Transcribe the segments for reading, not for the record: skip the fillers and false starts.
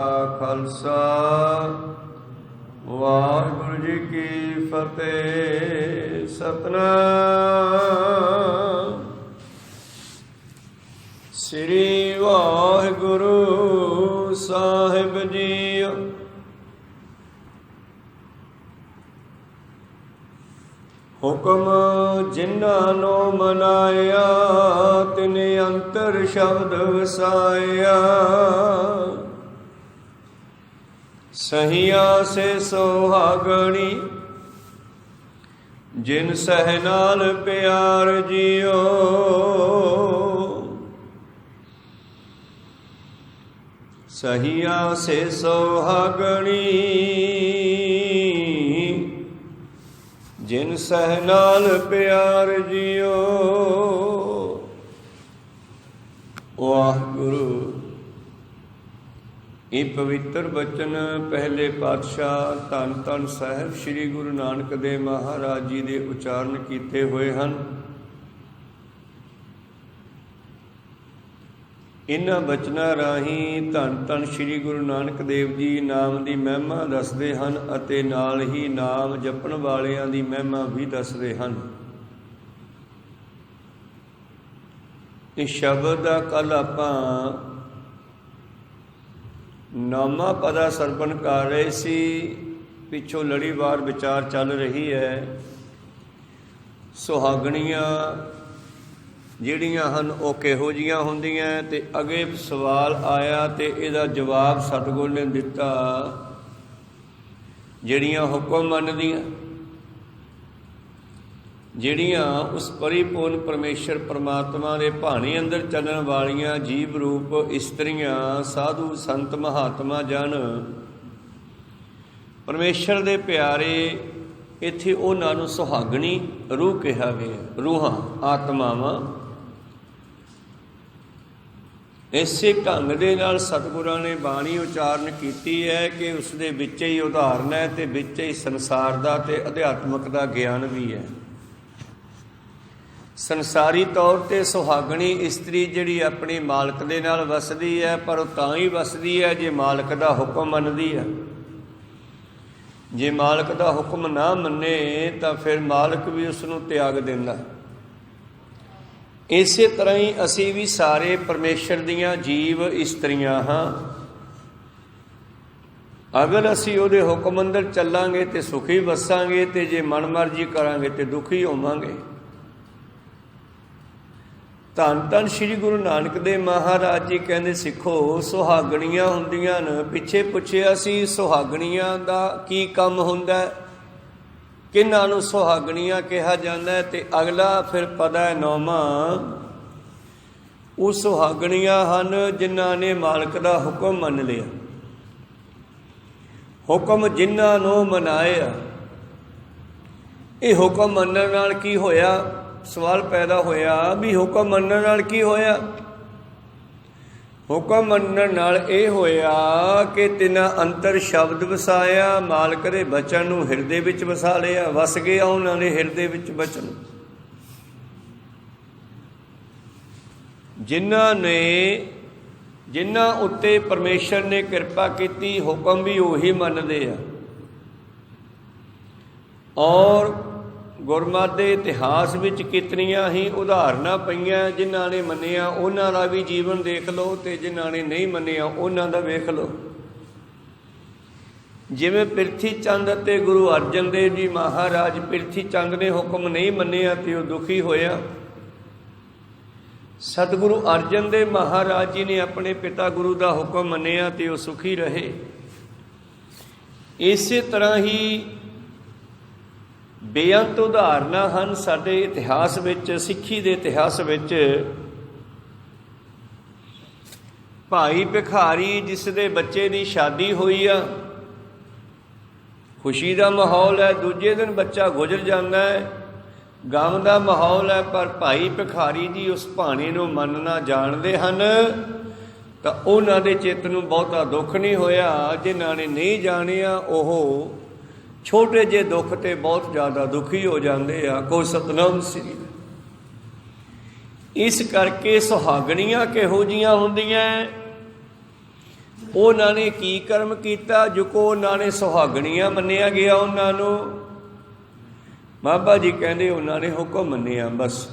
ਖਾਲਸਾ ਵਾਹਿਗੁਰੂ ਜੀ ਕੀ ਫਤਿਹ। ਸਤਿਨਾਮ ਸ੍ਰੀ ਵਾਹਿਗੁਰੂ ਸਾਹਿਬ JIO. ਹੁਕਮ ਜਿਨ੍ਹਾਂ ਨੂੰ ਮਨਾਇਆ ਤਿਨੇ ਅੰਤਰ ਸ਼ਬਦ ਵਸਾਇਆ। ਸਹੀਆ ਸੇ ਸੁਹਾਗਣੀ ਜਿਨ ਸਹਿ ਨਾਲ ਪਿਆਰ ਜੀਓ। ਸਹੀਆ ਸੇ ਸੁਹਾਗਣੀ ਜਿਨ ਸਹਿ ਨਾਲ ਪਿਆਰ ਜੀਓ। ਵਾਹਿਗੁਰੂ। ਇਹ ਪਵਿੱਤਰ ਬਚਨ ਪਹਿਲੇ ਪਾਤਸ਼ਾਹ ਧੰਨ ਧੰਨ ਸਾਹਿਬ ਸ੍ਰੀ ਗੁਰੂ ਨਾਨਕ ਦੇਵ ਮਹਾਰਾਜ ਜੀ ਦੇ ਉਚਾਰਨ ਕੀਤੇ ਹੋਏ ਹਨ। ਇਹਨਾਂ ਬਚਨਾਂ ਰਾਹੀਂ ਧੰਨ ਧੰਨ ਸ੍ਰੀ ਗੁਰੂ ਨਾਨਕ ਦੇਵ ਜੀ ਨਾਮ ਦੀ ਮਹਿਮਾ ਦੱਸਦੇ ਹਨ ਅਤੇ ਨਾਲ ਹੀ ਨਾਮ ਜਪਣ ਵਾਲਿਆਂ ਦੀ ਮਹਿਮਾ ਵੀ ਦੱਸਦੇ ਹਨ। ਇਹ ਸ਼ਬਦ ਦਾ ਕੱਲ ਆਪਾਂ ਨਾਮਾ ਪਦਾ ਸਰਪਣ ਕਰ ਰਹੇ ਸੀ। ਪਿੱਛੋਂ ਲੜੀਵਾਰ ਵਿਚਾਰ ਚੱਲ ਰਹੀ ਹੈ। ਸੁਹਾਗਣੀਆਂ ਜਿਹੜੀਆਂ ਹਨ ਉਹ ਕਿਹੋ ਜਿਹੀਆਂ ਹੁੰਦੀਆਂ, ਤੇ ਅੱਗੇ ਸਵਾਲ ਆਇਆ ਤੇ ਇਹਦਾ ਜਵਾਬ ਸਤਿਗੁਰ ਨੇ ਦਿੱਤਾ। ਜਿਹੜੀਆਂ ਹੁਕਮ ਮੰਨਦੀਆਂ, ਜਿਹੜੀਆਂ ਉਸ ਪਰਿਪੂਰਨ ਪਰਮੇਸ਼ਰ ਪਰਮਾਤਮਾ ਦੇ ਭਾਣੇ ਅੰਦਰ ਚੱਲਣ ਵਾਲੀਆਂ ਜੀਵ ਰੂਪ ਇਸਤਰੀਆਂ, ਸਾਧੂ ਸੰਤ ਮਹਾਤਮਾ ਜਨ ਪਰਮੇਸ਼ਰ ਦੇ ਪਿਆਰੇ, ਇੱਥੇ ਉਹਨਾਂ ਨੂੰ ਸੁਹਾਗਣੀ ਰੂਹ ਕਿਹਾ ਗਿਆ। ਰੂਹਾਂ ਆਤਮਾਵਾਂ ਇਸੇ ਢੰਗ ਦੇ ਨਾਲ ਸਤਿਗੁਰਾਂ ਨੇ ਬਾਣੀ ਉਚਾਰਨ ਕੀਤੀ ਹੈ ਕਿ ਉਸ ਦੇ ਵਿੱਚ ਹੀ ਉਦਾਹਰਨ ਹੈ ਤੇ ਵਿੱਚ ਹੀ ਸੰਸਾਰ ਦਾ ਤੇ ਅਧਿਆਤਮਕ ਦਾ ਗਿਆਨ ਵੀ ਹੈ। ਸੰਸਾਰੀ ਤੌਰ 'ਤੇ ਸੁਹਾਗਣੀ ਇਸਤਰੀ ਜਿਹੜੀ ਆਪਣੀ ਮਾਲਕ ਦੇ ਨਾਲ ਵਸਦੀ ਹੈ, ਪਰ ਉਹ ਤਾਂ ਹੀ ਵਸਦੀ ਹੈ ਜੇ ਮਾਲਕ ਦਾ ਹੁਕਮ ਮੰਨਦੀ ਹੈ। ਜੇ ਮਾਲਕ ਦਾ ਹੁਕਮ ਨਾ ਮੰਨੇ ਤਾਂ ਫਿਰ ਮਾਲਕ ਵੀ ਉਸ ਨੂੰ ਤਿਆਗ ਦਿੰਦਾ। ਇਸੇ ਤਰ੍ਹਾਂ ਹੀ ਅਸੀਂ ਵੀ ਸਾਰੇ ਪਰਮੇਸ਼ਰ ਦੀਆਂ ਜੀਵ ਇਸਤਰੀਆਂ ਹਾਂ। ਅਗਰ ਅਸੀਂ ਉਹਦੇ ਹੁਕਮ ਅੰਦਰ ਚੱਲਾਂਗੇ ਤੇ ਸੁਖੀ ਵਸਾਂਗੇ, ਤੇ ਜੇ ਮਨ ਮਰਜ਼ੀ ਕਰਾਂਗੇ ਤੇ ਦੁਖੀ ਹੋਵਾਂਗੇ। ਧੰਨ ਧੰਨ ਸ੍ਰੀ ਗੁਰੂ ਨਾਨਕ ਦੇਵ ਮਹਾਰਾਜ ਜੀ ਕਹਿੰਦੇ, ਸਿੱਖੋ ਸੁਹਾਗਣੀਆਂ ਹੁੰਦੀਆਂ ਨੇ। ਪਿੱਛੇ ਪੁੱਛਿਆ ਸੀ ਸੁਹਾਗਣੀਆਂ ਦਾ ਕੀ ਕੰਮ ਹੁੰਦਾ, ਕਿਹਨਾਂ ਨੂੰ ਸੁਹਾਗਣੀਆਂ ਕਿਹਾ ਜਾਂਦਾ ਹੈ, ਤੇ ਅਗਲਾ ਫਿਰ ਪਦਾ ਹੈ ਨੌਵਾਂ। ਉਹ ਸੁਹਾਗਣੀਆਂ ਹਨ ਜਿਨ੍ਹਾਂ ਨੇ ਮਾਲਕ ਦਾ ਹੁਕਮ ਮੰਨ ਲਿਆ। ਹੁਕਮ ਜਿਨ੍ਹਾਂ ਨੂੰ ਮਨਾਇਆ। ਇਹ ਹੁਕਮ ਮੰਨਣ ਨਾਲ ਕੀ ਹੋਇਆ? ਸਵਾਲ ਪੈਦਾ ਹੋਇਆ ਵੀ ਹੁਕਮ ਮੰਨਣ ਨਾਲ ਕੀ ਹੋਇਆ? ਹੁਕਮ ਮੰਨਣ ਨਾਲ ਇਹ ਹੋਇਆ ਕਿ ਤਿੰਨਾਂ ਅੰਤਰ ਸ਼ਬਦ ਵਸਾਇਆ। ਮਾਲਕ ਦੇ ਬਚਨ ਨੂੰ ਹਿਰਦੇ ਵਿੱਚ ਵਸਾ ਲਿਆ, ਵਸ ਗਿਆ ਉਹਨਾਂ ਦੇ ਹਿਰਦੇ ਵਿੱਚ ਬਚਨ। ਜਿਨ੍ਹਾਂ ਉੱਤੇ ਪਰਮੇਸ਼ਰ ਨੇ ਕਿਰਪਾ ਕੀਤੀ, ਹੁਕਮ ਵੀ ਉਹੀ ਮੰਨਦੇ ਆ। ਔਰ ਗੁਰਮਤਿ ਦੇ ਇਤਿਹਾਸ ਵਿੱਚ ਕਿਤਨੀਆਂ ਹੀ ਉਦਾਹਰਨਾਂ ਪਈਆਂ। ਜਿਨ੍ਹਾਂ ਨੇ ਮੰਨਿਆ ਉਹਨਾਂ ਦਾ ਵੀ ਜੀਵਨ ਦੇਖ ਲਓ, ਤੇ ਜਿਨ੍ਹਾਂ ਨੇ ਨਹੀਂ ਮੰਨਿਆ ਉਹਨਾਂ ਦਾ ਵੇਖ ਲਓ। ਜਿਵੇਂ ਪ੍ਰਿਥੀ ਚੰਦ ਅਤੇ ਗੁਰੂ ਅਰਜਨ ਦੇਵ ਜੀ ਮਹਾਰਾਜ, ਪ੍ਰਿਥੀ ਚੰਦ ਨੇ ਹੁਕਮ ਨਹੀਂ ਮੰਨਿਆ ਤੇ ਉਹ ਦੁਖੀ ਹੋਇਆ। ਸਤਿਗੁਰੂ ਅਰਜਨ ਦੇਵ ਮਹਾਰਾਜ ਜੀ ਨੇ ਆਪਣੇ ਪਿਤਾ ਗੁਰੂ ਦਾ ਹੁਕਮ ਮੰਨਿਆ ਤੇ ਉਹ ਸੁਖੀ ਰਹੇ। ਇਸੇ ਤਰ੍ਹਾਂ ਹੀ ਬੇਅੰਤ ਉਦਾਹਰਨਾਂ ਹਨ ਸਾਡੇ ਇਤਿਹਾਸ ਵਿੱਚ, ਸਿੱਖੀ ਦੇ ਇਤਿਹਾਸ ਵਿੱਚ। ਭਾਈ ਭਿਖਾਰੀ ਜਿਸ ਦੇ ਬੱਚੇ ਦੀ ਸ਼ਾਦੀ ਹੋਈ ਆ, ਖੁਸ਼ੀ ਦਾ ਮਾਹੌਲ ਹੈ। ਦੂਜੇ ਦਿਨ ਬੱਚਾ ਗੁਜ਼ਰ ਜਾਂਦਾ ਹੈ, ਗਮ ਦਾ ਮਾਹੌਲ ਹੈ। ਪਰ ਭਾਈ ਭਿਖਾਰੀ ਜੀ ਉਸ ਭਾਣੇ ਨੂੰ ਮੰਨਣਾ ਜਾਣਦੇ ਹਨ, ਤਾਂ ਉਹਨਾਂ ਦੇ ਚਿੱਤ ਨੂੰ ਬਹੁਤਾ ਦੁੱਖ ਨਹੀਂ ਹੋਇਆ। ਜਿਨ੍ਹਾਂ ਨੇ ਨਹੀਂ ਜਾਣਿਆ ਉਹ ਛੋਟੇ ਜਿਹੇ ਦੁੱਖ ਤੇ ਬਹੁਤ ਜ਼ਿਆਦਾ ਦੁਖੀ ਹੋ ਜਾਂਦੇ ਆ। ਕੋਈ ਸਤਨਾਮ ਸ੍ਰੀ। ਇਸ ਕਰਕੇ ਸੁਹਾਗਣੀਆਂ ਕਿਹੋ ਜਿਹੀਆਂ ਹੁੰਦੀਆਂ? ਉਹਨਾਂ ਨੇ ਕੀ ਕਰਮ ਕੀਤਾ ਜੋ ਕੋ ਉਹਨਾਂ ਨੇ ਸੁਹਾਗਣੀਆਂ ਮੰਨਿਆ ਗਿਆ ਉਹਨਾਂ ਨੂੰ। ਬਾਬਾ ਜੀ ਕਹਿੰਦੇ ਉਹਨਾਂ ਨੇ ਹੁਕਮ ਮੰਨਿਆ, ਬਸ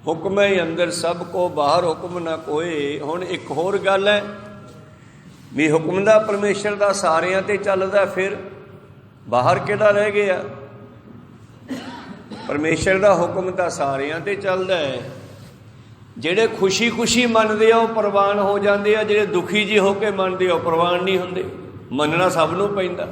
ਹੁਕਮ ਹੈ ਅੰਦਰ ਸਭ ਕੋ ਬਾਹਰ ਹੁਕਮ ਨਾ ਕੋਏ। ਹੁਣ ਇੱਕ ਹੋਰ ਗੱਲ ਹੈ ਵੀ ਹੁਕਮ ਦਾ ਪਰਮੇਸ਼ਰ ਦਾ ਸਾਰਿਆਂ ਤੇ ਚੱਲਦਾ, ਫਿਰ ਬਾਹਰ ਕਿਹੜਾ ਰਹਿ ਗਿਆ? ਪਰਮੇਸ਼ਰ ਦਾ ਹੁਕਮ ਤਾਂ ਸਾਰਿਆਂ ਤੇ ਚੱਲਦਾ ਹੈ। ਜਿਹੜੇ ਖੁਸ਼ੀ ਖੁਸ਼ੀ ਮੰਨਦੇ ਆ ਉਹ ਪ੍ਰਵਾਨ ਹੋ ਜਾਂਦੇ ਆ, ਜਿਹੜੇ ਦੁਖੀ ਜਿਹੇ ਹੋ ਕੇ ਮੰਨਦੇ ਆ ਉਹ ਪ੍ਰਵਾਨ ਨਹੀਂ ਹੁੰਦੇ। ਮੰਨਣਾ ਸਭ ਨੂੰ ਪੈਂਦਾ।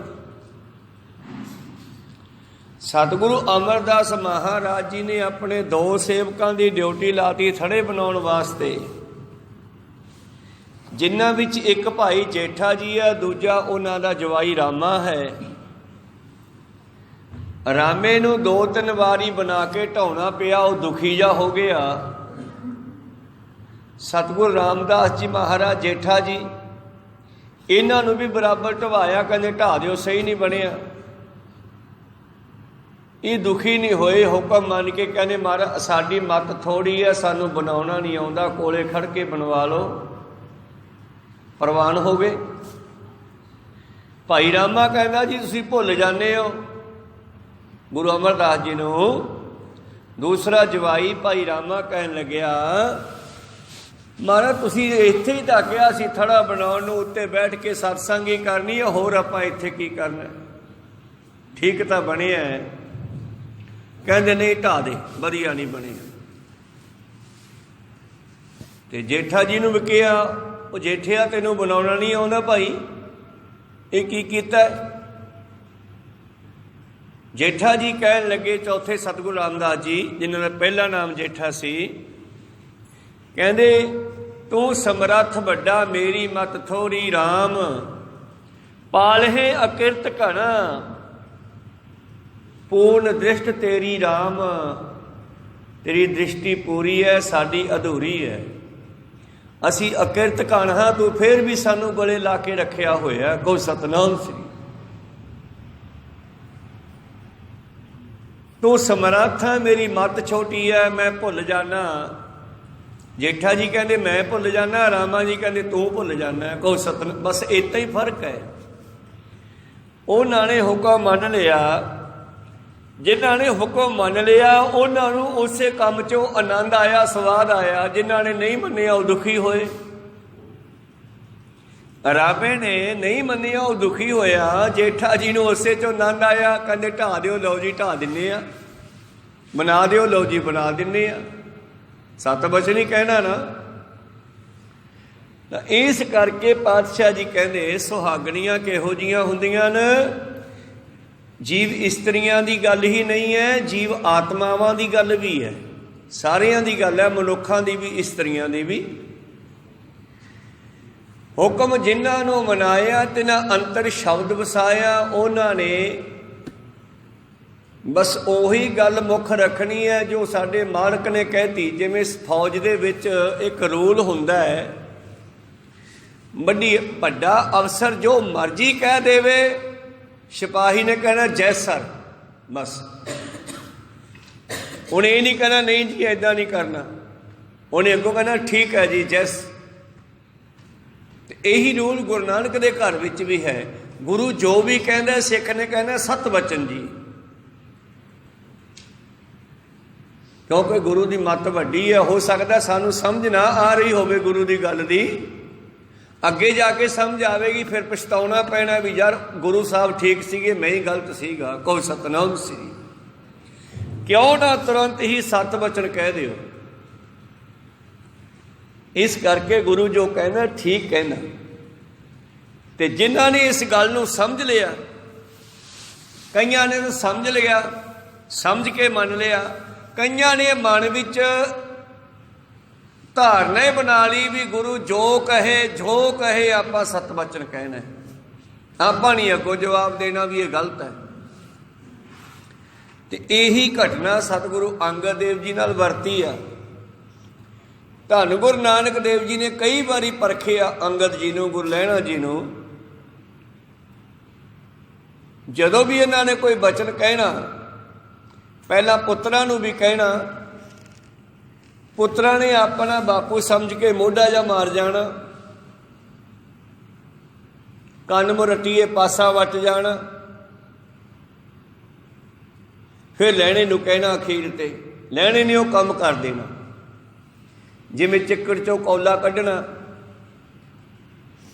ਸਤਿਗੁਰੂ ਅਮਰਦਾਸ ਮਹਾਰਾਜ ਜੀ ਨੇ ਆਪਣੇ 2 ਸੇਵਕਾਂ ਦੀ ਡਿਊਟੀ ਲਾਤੀ ਥੜੇ ਬਣਾਉਣ ਵਾਸਤੇ, ਜਿਨ੍ਹਾਂ ਵਿੱਚ ਇੱਕ ਭਾਈ ਜੇਠਾ ਜੀ ਹੈ, ਦੂਜਾ ਉਹਨਾਂ ਦਾ ਜਵਾਈ ਰਾਮਾ ਹੈ। ਰਾਮੇ ਨੂੰ 2-3 ਵਾਰੀ ਬਣਾ ਕੇ ਢਾਉਣਾ ਪਿਆ, ਉਹ ਦੁਖੀ ਜਾ ਹੋ ਗਿਆ। ਸਤਿਗੁਰੂ ਰਾਮਦਾਸ ਜੀ ਮਹਾਰਾਜ ਜੇਠਾ ਜੀ ਇਹਨਾਂ ਨੂੰ ਵੀ ਬਰਾਬਰ ਢਵਾਇਆ, ਕਹਿੰਦੇ ਢਾ ਦਿਓ, ਸਹੀ ਨਹੀਂ ਬਣਿਆ। ਇਹ ਦੁਖੀ ਨਹੀਂ ਹੋਏ, ਹੁਕਮ ਮੰਨ ਕੇ ਕਹਿੰਦੇ ਮਹਾਰਾਜ ਸਾਡੀ ਮੱਤ ਥੋੜ੍ਹੀ ਹੈ, ਸਾਨੂੰ ਬਣਾਉਣਾ ਨਹੀਂ ਆਉਂਦਾ, ਕੋਲੇ ਖੜ ਕੇ ਬਣਵਾ ਲਓ। ਪ੍ਰਵਾਨ ਹੋ ਗਏ। ਭਾਈ ਰਾਮਾ ਕਹਿੰਦਾ ਜੀ ਤੁਸੀਂ ਭੁੱਲ ਜਾਂਦੇ ਹੋ ਗੁਰੂ ਅਮਰਦਾਸ ਜੀ ਨੂੰ। ਦੂਸਰਾ ਜਵਾਈ ਭਾਈ ਰਾਮਾ ਕਹਿਣ ਲੱਗਿਆ ਮਹਾਰਾਜ ਤੁਸੀਂ ਇੱਥੇ ਹੀ ਤਾਂ ਕਿਹਾ ਸੀ ਥੜਾ ਬਣਾਉਣ ਨੂੰ, ਉੱਤੇ ਬੈਠ ਕੇ ਸਤਸੰਗ ਹੀ ਕਰਨੀ ਹੈ, ਹੋਰ ਆਪਾਂ ਇੱਥੇ ਕੀ ਕਰਨਾ? ਠੀਕ ਤਾਂ ਬਣਿਆ। ਕਹਿੰਦੇ ਨਹੀਂ ਢਾ ਦੇ, ਵਧੀਆ ਨਹੀਂ ਬਣਿਆ। ਤੇ ਜੇਠਾ ਜੀ ਨੂੰ ਵੀ ਕਿਹਾ ਉਹ ਜੇਠਿਆ ਤੈਨੂੰ ਬਣਾਉਣਾ ਨਹੀਂ ਆਉਂਦਾ ਭਾਈ, ਇਹ ਕੀ ਕੀਤਾ? ਜੇਠਾ ਜੀ ਕਹਿਣ ਲੱਗੇ, ਚੌਥੇ ਸਤਿਗੁਰੂ ਰਾਮਦਾਸ ਜੀ ਜਿਨ੍ਹਾਂ ਦਾ ਪਹਿਲਾ ਨਾਮ ਜੇਠਾ ਸੀ, ਕਹਿੰਦੇ ਤੂੰ ਸਮਰੱਥ ਵੱਡਾ ਮੇਰੀ ਮਤ ਥੋੜੀ ਰਾਮ, ਪਾਲਹੇ ਅਕਿਰਤ ਘਣਾ ਪੂਰਨ ਦ੍ਰਿਸ਼ਟ ਤੇਰੀ ਰਾਮ। ਤੇਰੀ ਦ੍ਰਿਸ਼ਟੀ ਪੂਰੀ ਹੈ, ਸਾਡੀ ਅਧੂਰੀ ਹੈ। ਅਸੀਂ ਅਕਿਰਤ ਘਣ ਹਾਂ, ਤੂੰ ਫਿਰ ਵੀ ਸਾਨੂੰ ਗਲੇ ਲਾ ਕੇ ਰੱਖਿਆ ਹੋਇਆ। ਕੋ ਸਤਨਾਮ ਸ੍ਰੀ। ਤੂੰ ਸਮਰੱਥ ਹੈ, ਮੇਰੀ ਮੱਤ ਛੋਟੀ ਹੈ, ਮੈਂ ਭੁੱਲ ਜਾਣਾ। ਜੇਠਾ ਜੀ ਕਹਿੰਦੇ ਮੈਂ ਭੁੱਲ ਜਾਣਾ, ਰਾਮਾ ਜੀ ਕਹਿੰਦੇ ਤੂੰ ਭੁੱਲ ਜਾਣਾ। ਕੋ ਸਤਨ ਬਸ ਇੱਦਾਂ ਹੀ ਫਰਕ ਹੈ। ਉਹਨਾਂ ਨੇ ਹੁਕਮ ਮੰਨ ਲਿਆ, ਜਿਨ੍ਹਾਂ ਨੇ ਹੁਕਮ ਮੰਨ ਲਿਆ ਉਹਨਾਂ ਨੂੰ ਉਸੇ ਕੰਮ 'ਚੋਂ ਆਨੰਦ ਆਇਆ, ਸਵਾਦ ਆਇਆ। ਜਿਨ੍ਹਾਂ ਨੇ ਨਹੀਂ ਮੰਨਿਆ ਉਹ ਦੁਖੀ ਹੋਏ। ਰਾਮੇ ਨੇ ਨਹੀਂ ਮੰਨਿਆ ਉਹ ਦੁਖੀ ਹੋਇਆ। ਜੇਠਾ ਜੀ ਨੂੰ ਉਸੇ 'ਚੋਂ ਆਨੰਦ ਆਇਆ, ਕਹਿੰਦੇ ਢਾ ਦਿਓ, ਲਓ ਜੀ ਢਾ ਦਿੰਦੇ ਆ। ਬਣਾ ਦਿਓ, ਲਓ ਜੀ ਬਣਾ ਦਿੰਦੇ ਆ। 7 ਬਚਨ ਹੀ ਕਹਿਣਾ ਨਾ। ਤਾਂ ਇਸ ਕਰਕੇ ਪਾਤਸ਼ਾਹ ਜੀ ਕਹਿੰਦੇ ਸੁਹਾਗਣੀਆਂ ਕਿਹੋ ਜਿਹੀਆਂ ਹੁੰਦੀਆਂ ਨੇ? ਜੀਵ ਇਸਤਰੀਆਂ ਦੀ ਗੱਲ ਹੀ ਨਹੀਂ ਹੈ, ਜੀਵ ਆਤਮਾਵਾਂ ਦੀ ਗੱਲ ਵੀ ਹੈ। ਸਾਰਿਆਂ ਦੀ ਗੱਲ ਹੈ, ਮਨੁੱਖਾਂ ਦੀ ਵੀ ਇਸਤਰੀਆਂ ਦੀ ਵੀ। ਹੁਕਮ ਜਿਨ੍ਹਾਂ ਨੂੰ ਮਨਾਇਆ ਤਿਨਾਂ ਅੰਤਰ ਸ਼ਬਦ ਵਸਾਇਆ। ਉਹਨਾਂ ਨੇ ਬਸ ਉਹੀ ਗੱਲ ਮੁੱਖ ਰੱਖਣੀ ਹੈ ਜੋ ਸਾਡੇ ਮਾਲਕ ਨੇ ਕਹਿਤੀ। ਜਿਵੇਂ ਫੌਜ ਦੇ ਵਿੱਚ ਇੱਕ ਰੂਲ ਹੁੰਦਾ ਹੈ, ਵੱਡਾ ਅਫਸਰ ਜੋ ਮਰਜ਼ੀ ਕਹਿ ਦੇਵੇ, ਸਿਪਾਹੀ ਨੇ ਕਹਿਣਾ ਜੈਸ ਸਰ, ਬਸ। ਉਹਨੇ ਇਹ ਨਹੀਂ ਕਹਿਣਾ ਨਹੀਂ ਜੀ ਇੱਦਾਂ ਨਹੀਂ ਕਰਨਾ, ਉਹਨੇ ਅੱਗੋਂ ਕਹਿਣਾ ਠੀਕ ਹੈ ਜੀ ਜੈਸ। ਤੇ ਇਹੀ ਰੂਲ ਗੁਰੂ ਨਾਨਕ ਦੇ ਘਰ ਵਿੱਚ ਵੀ ਹੈ। ਗੁਰੂ ਜੋ ਵੀ ਕਹਿੰਦਾ ਸਿੱਖ ਨੇ ਕਹਿਣਾ ਸਤ ਬਚਨ ਜੀ, ਕਿਉਂਕਿ ਗੁਰੂ ਦੀ ਮੱਤ ਵੱਡੀ ਹੈ। ਹੋ ਸਕਦਾ ਸਾਨੂੰ ਸਮਝ ਨਾ ਆ ਰਹੀ ਹੋਵੇ ਗੁਰੂ ਦੀ ਗੱਲ ਦੀ, ਅੱਗੇ ਜਾ ਕੇ ਸਮਝ ਆਵੇਗੀ, ਫਿਰ ਪਛਤਾਉਣਾ ਪੈਣਾ ਵੀ ਯਾਰ ਗੁਰੂ ਸਾਹਿਬ ਠੀਕ ਸੀਗੇ, ਮੈਂ ਹੀ ਗਲਤ ਸੀਗਾ। ਕਹੋ ਸਤਨਾਮ ਸ੍ਰੀ। ਕਿਉਂ ਨਾ ਤੁਰੰਤ ਹੀ ਸਤ ਬਚਨ ਕਹਿ ਦਿਓ। ਇਸ ਕਰਕੇ ਗੁਰੂ ਜੋ ਕਹਿੰਦਾ ਠੀਕ ਕਹਿੰਦਾ। ਤੇ ਜਿਨ੍ਹਾਂ ਨੇ ਇਸ ਗੱਲ ਨੂੰ ਸਮਝ ਲਿਆ, ਕਈਆਂ ਨੇ ਸਮਝ ਲਿਆ, ਸਮਝ ਕੇ ਮੰਨ ਲਿਆ, ਕਈਆਂ ਨੇ ਮਨ ਵਿੱਚ ਧਾਰਨਾ ਹੀ ਬਣਾ ਲਈ ਵੀ ਗੁਰੂ ਜੋ ਕਹੇ ਆਪਾਂ ਸਤ ਬਚਨ ਕਹਿਣਾ, ਆਪਾਂ ਨਹੀਂ ਅੱਗੋਂ ਜਵਾਬ ਦੇਣਾ ਵੀ ਇਹ ਗਲਤ ਹੈ। ਤੇ ਇਹੀ ਘਟਨਾ ਸਤਿਗੁਰੂ ਅੰਗਦ ਦੇਵ ਜੀ ਨਾਲ ਵਰਤੀ ਆ। ਧੰਨ ਗੁਰੂ ਨਾਨਕ ਦੇਵ ਜੀ ਨੇ ਕਈ ਵਾਰੀ ਪਰਖਿਆ ਅੰਗਦ ਜੀ ਨੂੰ, ਗੁਰੂ ਲਹਿਣਾ ਜੀ ਨੂੰ। ਜਦੋਂ ਵੀ ਇਹਨਾਂ ਨੇ ਕੋਈ ਬਚਨ ਕਹਿਣਾ, ਪਹਿਲਾਂ ਪੁੱਤਰਾਂ ਨੂੰ ਵੀ ਕਹਿਣਾ, ਪੁੱਤਰਾਂ ਨੇ ਆਪਣਾ ਬਾਪੂ ਸਮਝ ਕੇ ਮੋਢਾ ਜਾ ਮਾਰ ਜਾਣਾ, ਕੰਨ ਮੁਰੱਟੀਏ ਪਾਸਾ ਵੱਟ ਜਾਣਾ। ਫਿਰ ਲੈਣੇ ਨੂੰ ਕਹਿਣਾ ਅਖੀਰ ਤੇ, ਲੈਣੇ ਨੇ ਉਹ ਕੰਮ ਕਰ ਦੇਣਾ। ਜਿਵੇਂ ਚਿੱਕੜ ਚੋਂ ਕੌਲਾ ਕੱਢਣਾ।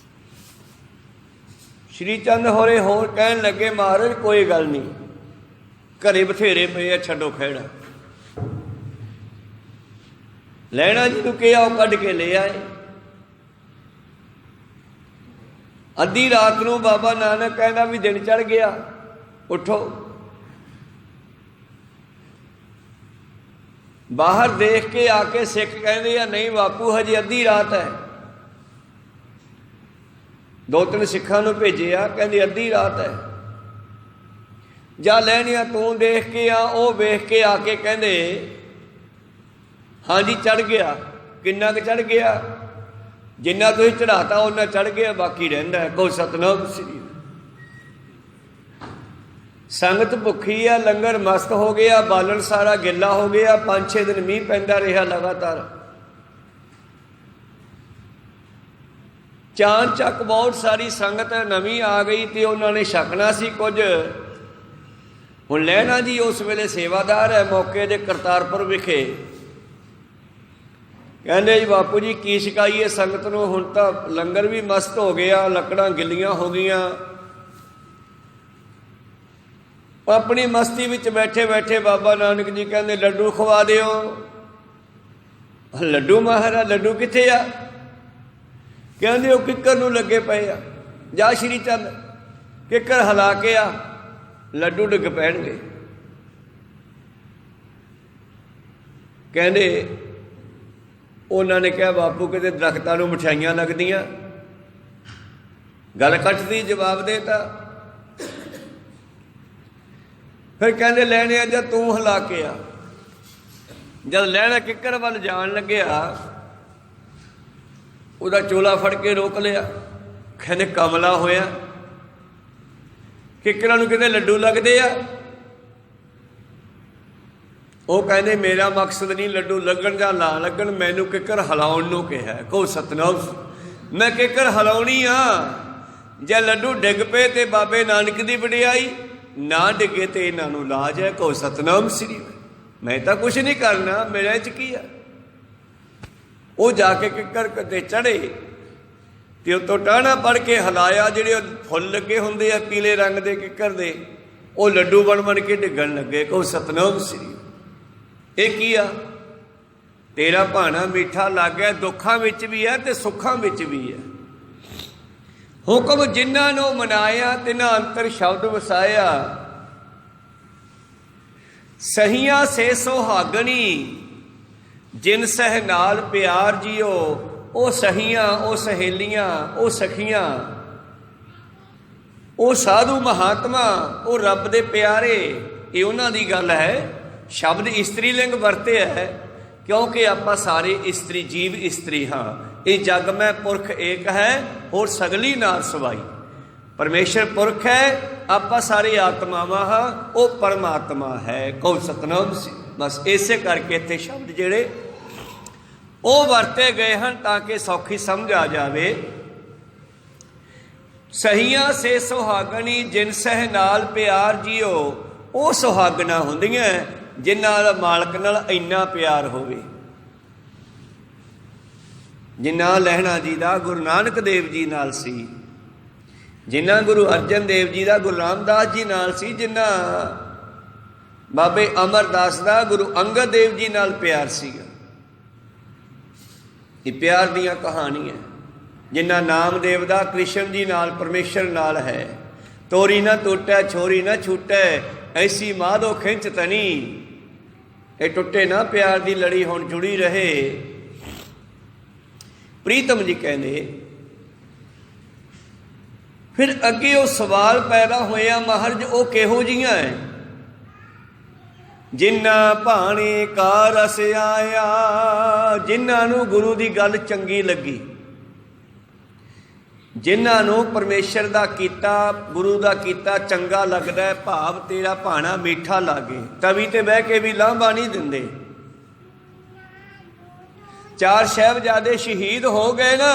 ਸ਼੍ਰੀ ਚੰਦ ਹੋਰੇ ਹੋਰ ਕਹਿਣ ਲੱਗੇ, ਮਹਾਰਾਜ ਕੋਈ ਗੱਲ ਨਹੀਂ, ਘਰੇ ਬਥੇਰੇ ਪਏ ਆ, ਛੱਡੋ ਖਹਿੜਾ। ਲੈਣਾ ਜਿਹਨੂੰ ਕਿਹਾ ਉਹ ਕੱਢ ਕੇ ਲੈ ਆਏ। ਅੱਧੀ ਰਾਤ ਨੂੰ ਬਾਬਾ ਨਾਨਕ ਕਹਿੰਦਾ ਵੀ ਦਿਨ ਚੜ੍ਹ ਗਿਆ, ਉੱਠੋ। ਬਾਹਰ ਦੇਖ ਕੇ ਆ ਕੇ ਸਿੱਖ ਕਹਿੰਦੇ ਆ, ਨਹੀਂ ਬਾਪੂ ਹਜੇ ਅੱਧੀ ਰਾਤ ਹੈ। ਦੋ ਤਿੰਨ ਸਿੱਖਾਂ ਨੂੰ ਭੇਜਿਆ, ਕਹਿੰਦੇ ਅੱਧੀ ਰਾਤ ਹੈ। ਜਾ ਲੈਣਿਆ ਤੂੰ ਦੇਖ ਕੇ ਆ। ਉਹ ਵੇਖ ਕੇ ਆ ਕੇ ਕਹਿੰਦੇ ਹਾਂਜੀ ਚੜ੍ਹ ਗਿਆ। ਕਿੰਨਾ ਕੁ ਚੜ੍ਹ ਗਿਆ? ਜਿੰਨਾ ਤੁਸੀਂ ਚੜ੍ਹਾਤਾ ਉਹਨਾਂ ਚੜ੍ਹ ਗਿਆ, ਬਾਕੀ ਰਹਿੰਦਾ। ਕਹੋ ਸਤਿਨਾਮ ਸ੍ਰੀ। ਸੰਗਤ ਭੁੱਖੀ ਆ, ਲੰਗਰ ਮਸਤ ਹੋ ਗਿਆ, ਬਾਲਣ ਸਾਰਾ ਗਿੱਲਾ ਹੋ ਗਿਆ। 5-6 ਦਿਨ ਮੀਂਹ ਪੈਂਦਾ ਰਿਹਾ ਲਗਾਤਾਰ। ਚਾਨ ਚੱਕ ਬਹੁਤ ਸਾਰੀ ਸੰਗਤ ਨਵੀਂ ਆ ਗਈ ਤੇ ਉਹਨਾਂ ਨੇ ਛਕਣਾ ਸੀ ਕੁਝ। ਹੁਣ ਲਹਿਣਾ ਜੀ ਉਸ ਵੇਲੇ ਸੇਵਾਦਾਰ ਹੈ ਮੌਕੇ ਦੇ ਕਰਤਾਰਪੁਰ ਵਿਖੇ। ਕਹਿੰਦੇ ਜੀ ਬਾਪੂ ਜੀ ਕੀ ਛਕਾਈਏ ਸੰਗਤ ਨੂੰ, ਹੁਣ ਤਾਂ ਲੰਗਰ ਵੀ ਮਸਤ ਹੋ ਗਿਆ, ਲੱਕੜਾਂ ਗਿੱਲੀਆਂ ਹੋ ਗਈਆਂ। ਆਪਣੀ ਮਸਤੀ ਵਿੱਚ ਬੈਠੇ ਬੈਠੇ ਬਾਬਾ ਨਾਨਕ ਜੀ ਕਹਿੰਦੇ ਲੱਡੂ ਖਵਾ ਦਿਓ। ਲੱਡੂ ਮਹਾਰਾਜ, ਲੱਡੂ ਕਿੱਥੇ ਆ? ਕਹਿੰਦੇ ਉਹ ਕਿੱਕਰ ਨੂੰ ਲੱਗੇ ਪਏ ਆ। ਜਾ ਸ਼੍ਰੀ ਚੰਦ ਕਿੱਕਰ ਹਿਲਾ ਕੇ ਆ, ਲੱਡੂ ਡਿੱਗ ਪੈਣਗੇ। ਕਹਿੰਦੇ ਉਹਨਾਂ ਨੇ ਕਿਹਾ ਬਾਪੂ ਕਿਤੇ ਦਰਖਤਾਂ ਨੂੰ ਮਠਿਆਈਆਂ ਲੱਗਦੀਆਂ। ਗੱਲ ਕੱਟਦੀ, ਜਵਾਬ ਦੇਤਾ। ਫਿਰ ਕਹਿੰਦੇ ਲੈਣੇ ਆ ਜਾਂ ਤੂੰ ਹਿਲਾ ਕੇ ਆ। ਜਦ ਲੈਣਾ ਕਿੱਕਰ ਵੱਲ ਜਾਣ ਲੱਗਿਆ, ਉਹਦਾ ਚੋਲਾ ਫੜ ਕੇ ਰੋਕ ਲਿਆ। ਕਹਿੰਦੇ ਕਮਲਾ ਹੋਇਆ, ਕਿੱਕਰਾਂ ਨੂੰ ਕਿਤੇ ਲੱਡੂ ਲੱਗਦੇ ਆ। ਉਹ ਕਹਿੰਦੇ ਮੇਰਾ ਮਕਸਦ ਨਹੀਂ ਲੱਡੂ ਲੱਗਣ ਜਾਂ ਨਾ ਲੱਗਣ, ਮੈਨੂੰ ਕਿੱਕਰ ਹਿਲਾਉਣ ਨੂੰ ਕਿਹਾ। ਕਹੋ ਸਤਿਨਾਮ। ਮੈਂ ਕਿੱਕਰ ਹਿਲਾਉਣੀ ਆ। ਜੇ ਲੱਡੂ ਡਿੱਗ ਪਏ ਤੇ ਬਾਬੇ ਨਾਨਕ ਦੀ ਵਡਿਆਈ, ਨਾ ਡਿੱਗੇ ਤੇ ਇਹਨਾਂ ਨੂੰ ਲਾਜ ਹੈ। ਕਹੋ ਸਤਿਨਾਮ ਸ੍ਰੀ। ਮੈਂ ਤਾਂ ਕੁਛ ਨਹੀਂ ਕਰਨਾ, ਮੇਰੇ 'ਚ ਕੀ ਆ। ਉਹ ਜਾ ਕੇ ਕਿੱਕਰ ਤੇ ਚੜ੍ਹੇ ਤੇ ਉੱਤੋਂ ਟਾਹਣਾ ਪੜ ਕੇ ਹਿਲਾਇਆ। ਜਿਹੜੇ ਉਹ ਫੁੱਲ ਲੱਗੇ ਹੁੰਦੇ ਆ ਪੀਲੇ ਰੰਗ ਦੇ ਕਿੱਕਰ ਦੇ, ਉਹ ਲੱਡੂ ਬਣ ਕੇ ਡਿੱਗਣ ਲੱਗੇ। ਕਹੋ ਸਤਿਨਾਮ ਸ੍ਰੀ। ਇਹ ਕੀ ਆ? ਤੇਰਾ ਭਾਣਾ ਮਿੱਠਾ ਲੱਗ ਗਿਆ, ਦੁੱਖਾਂ ਵਿੱਚ ਵੀ ਹੈ ਤੇ ਸੁੱਖਾਂ ਵਿੱਚ ਵੀ ਹੈ। ਹੁਕਮ ਜਿਨ੍ਹਾਂ ਨੂੰ ਮਨਾਇਆ ਤਿਨਾਂ ਅੰਤਰ ਸ਼ਬਦ ਵਸਾਇਆ। ਸਹੀਆਂ ਸੇ ਸੁਹਾਗਣੀ ਜਿਨ ਸਹਿ ਨਾਲ ਪਿਆਰ ਜੀਓ। ਉਹ ਸਹੀਆਂ, ਉਹ ਸਹੇਲੀਆਂ, ਉਹ ਸਖੀਆਂ, ਉਹ ਸਾਧੂ ਮਹਾਤਮਾ, ਉਹ ਰੱਬ ਦੇ ਪਿਆਰੇ। ਇਹ ਉਹਨਾਂ ਦੀ ਗੱਲ ਹੈ। ਸ਼ਬਦ ਇਸਤਰੀ ਲਿੰਗ ਵਰਤਿਆ ਹੈ ਕਿਉਂਕਿ ਆਪਾਂ ਸਾਰੇ ਇਸਤਰੀ ਜੀਵ ਇਸਤਰੀ ਹਾਂ। ਇਹ ਜਗ ਮੈਂ ਪੁਰਖ ਏਕ ਹੈ, ਹੋਰ ਸਗਲੀ ਨਾਰ ਸਵਾਈ। ਪਰਮੇਸ਼ਰ ਪੁਰਖ ਹੈ, ਆਪਾਂ ਸਾਰੇ ਆਤਮਾਵਾਂ ਹਾਂ, ਉਹ ਪਰਮਾਤਮਾ ਹੈ। ਕਹੋ ਸਤਿਨਾਮ ਸੀ। ਬਸ ਇਸੇ ਕਰਕੇ ਇੱਥੇ ਸ਼ਬਦ ਜਿਹੜੇ ਉਹ ਵਰਤੇ ਗਏ ਹਨ ਤਾਂ ਕਿ ਸੌਖੀ ਸਮਝ ਆ ਜਾਵੇ। ਸਹੀਆਂ ਸੇ ਸੁਹਾਗਣੀ ਜਿਨ ਸਹਿ ਨਾਲ ਪਿਆਰ ਜੀਓ। ਉਹ ਸੁਹਾਗਣਾ ਹੁੰਦੀਆਂ ਜਿਨ੍ਹਾਂ ਦਾ ਮਾਲਕ ਨਾਲ ਇੰਨਾ ਪਿਆਰ ਹੋਵੇ। ਜਿੰਨਾ ਲਹਿਣਾ ਜੀ ਦਾ ਗੁਰੂ ਨਾਨਕ ਦੇਵ ਜੀ ਨਾਲ ਸੀ, ਜਿੰਨਾ ਗੁਰੂ ਅਰਜਨ ਦੇਵ ਜੀ ਦਾ ਗੁਰੂ ਰਾਮਦਾਸ ਜੀ ਨਾਲ ਸੀ, ਜਿੰਨਾ ਬਾਬੇ ਅਮਰਦਾਸ ਦਾ ਗੁਰੂ ਅੰਗਦ ਦੇਵ ਜੀ ਨਾਲ ਪਿਆਰ ਸੀਗਾ। ਇਹ ਪਿਆਰ ਦੀਆਂ ਕਹਾਣੀਆਂ। ਜਿੰਨਾ ਨਾਮਦੇਵ ਦਾ ਕ੍ਰਿਸ਼ਨ ਜੀ ਨਾਲ, ਪਰਮੇਸ਼ਰ ਨਾਲ ਹੈ। ਤੋਰੀ ਨਾ ਟੁੱਟੈ ਛੋਰੀ ਨਾ ਛੂਟੈ, ਐਸੀ ਮਾਧੋ ਖਿੰਚ ਤਨੀ। ਇਹ ਟੁੱਟੇ ਨਾ ਪਿਆਰ ਦੀ ਲੜੀ ਹੁਣ ਜੁੜੀ ਰਹੇ। ਪ੍ਰੀਤਮ ਜੀ ਕਹਿੰਦੇ ਫਿਰ ਅੱਗੇ ਉਹ ਸਵਾਲ ਪੈਦਾ ਹੋਇਆ ਮਹਾਰਾਜ ਉਹ ਕਿਹੋ ਜਿਹੀਆਂ ਹੈ? ਜਿਨ੍ਹਾਂ ਭਾਣੇ ਕਾ ਰਸ ਆਇਆ, ਜਿਨ੍ਹਾਂ ਨੂੰ ਗੁਰੂ ਦੀ ਗੱਲ ਚੰਗੀ ਲੱਗੀ, ਜਿਨ੍ਹਾਂ ਨੂੰ ਪਰਮੇਸ਼ਰ ਦਾ ਕੀਤਾ, ਗੁਰੂ ਦਾ ਕੀਤਾ ਚੰਗਾ ਲੱਗਦਾ ਹੈ, ਭਾਵ ਤੇਰਾ ਭਾਣਾ ਮਿੱਠਾ ਲਾਗੇ। ਤਵੀ ਤੇ ਬਹਿ ਕੇ ਵੀ ਲਾਂਭਾ ਨਹੀਂ ਦਿੰਦੇ। 4 ਸਾਹਿਬਜ਼ਾਦੇ ਸ਼ਹੀਦ ਹੋ ਗਏ ਨਾ,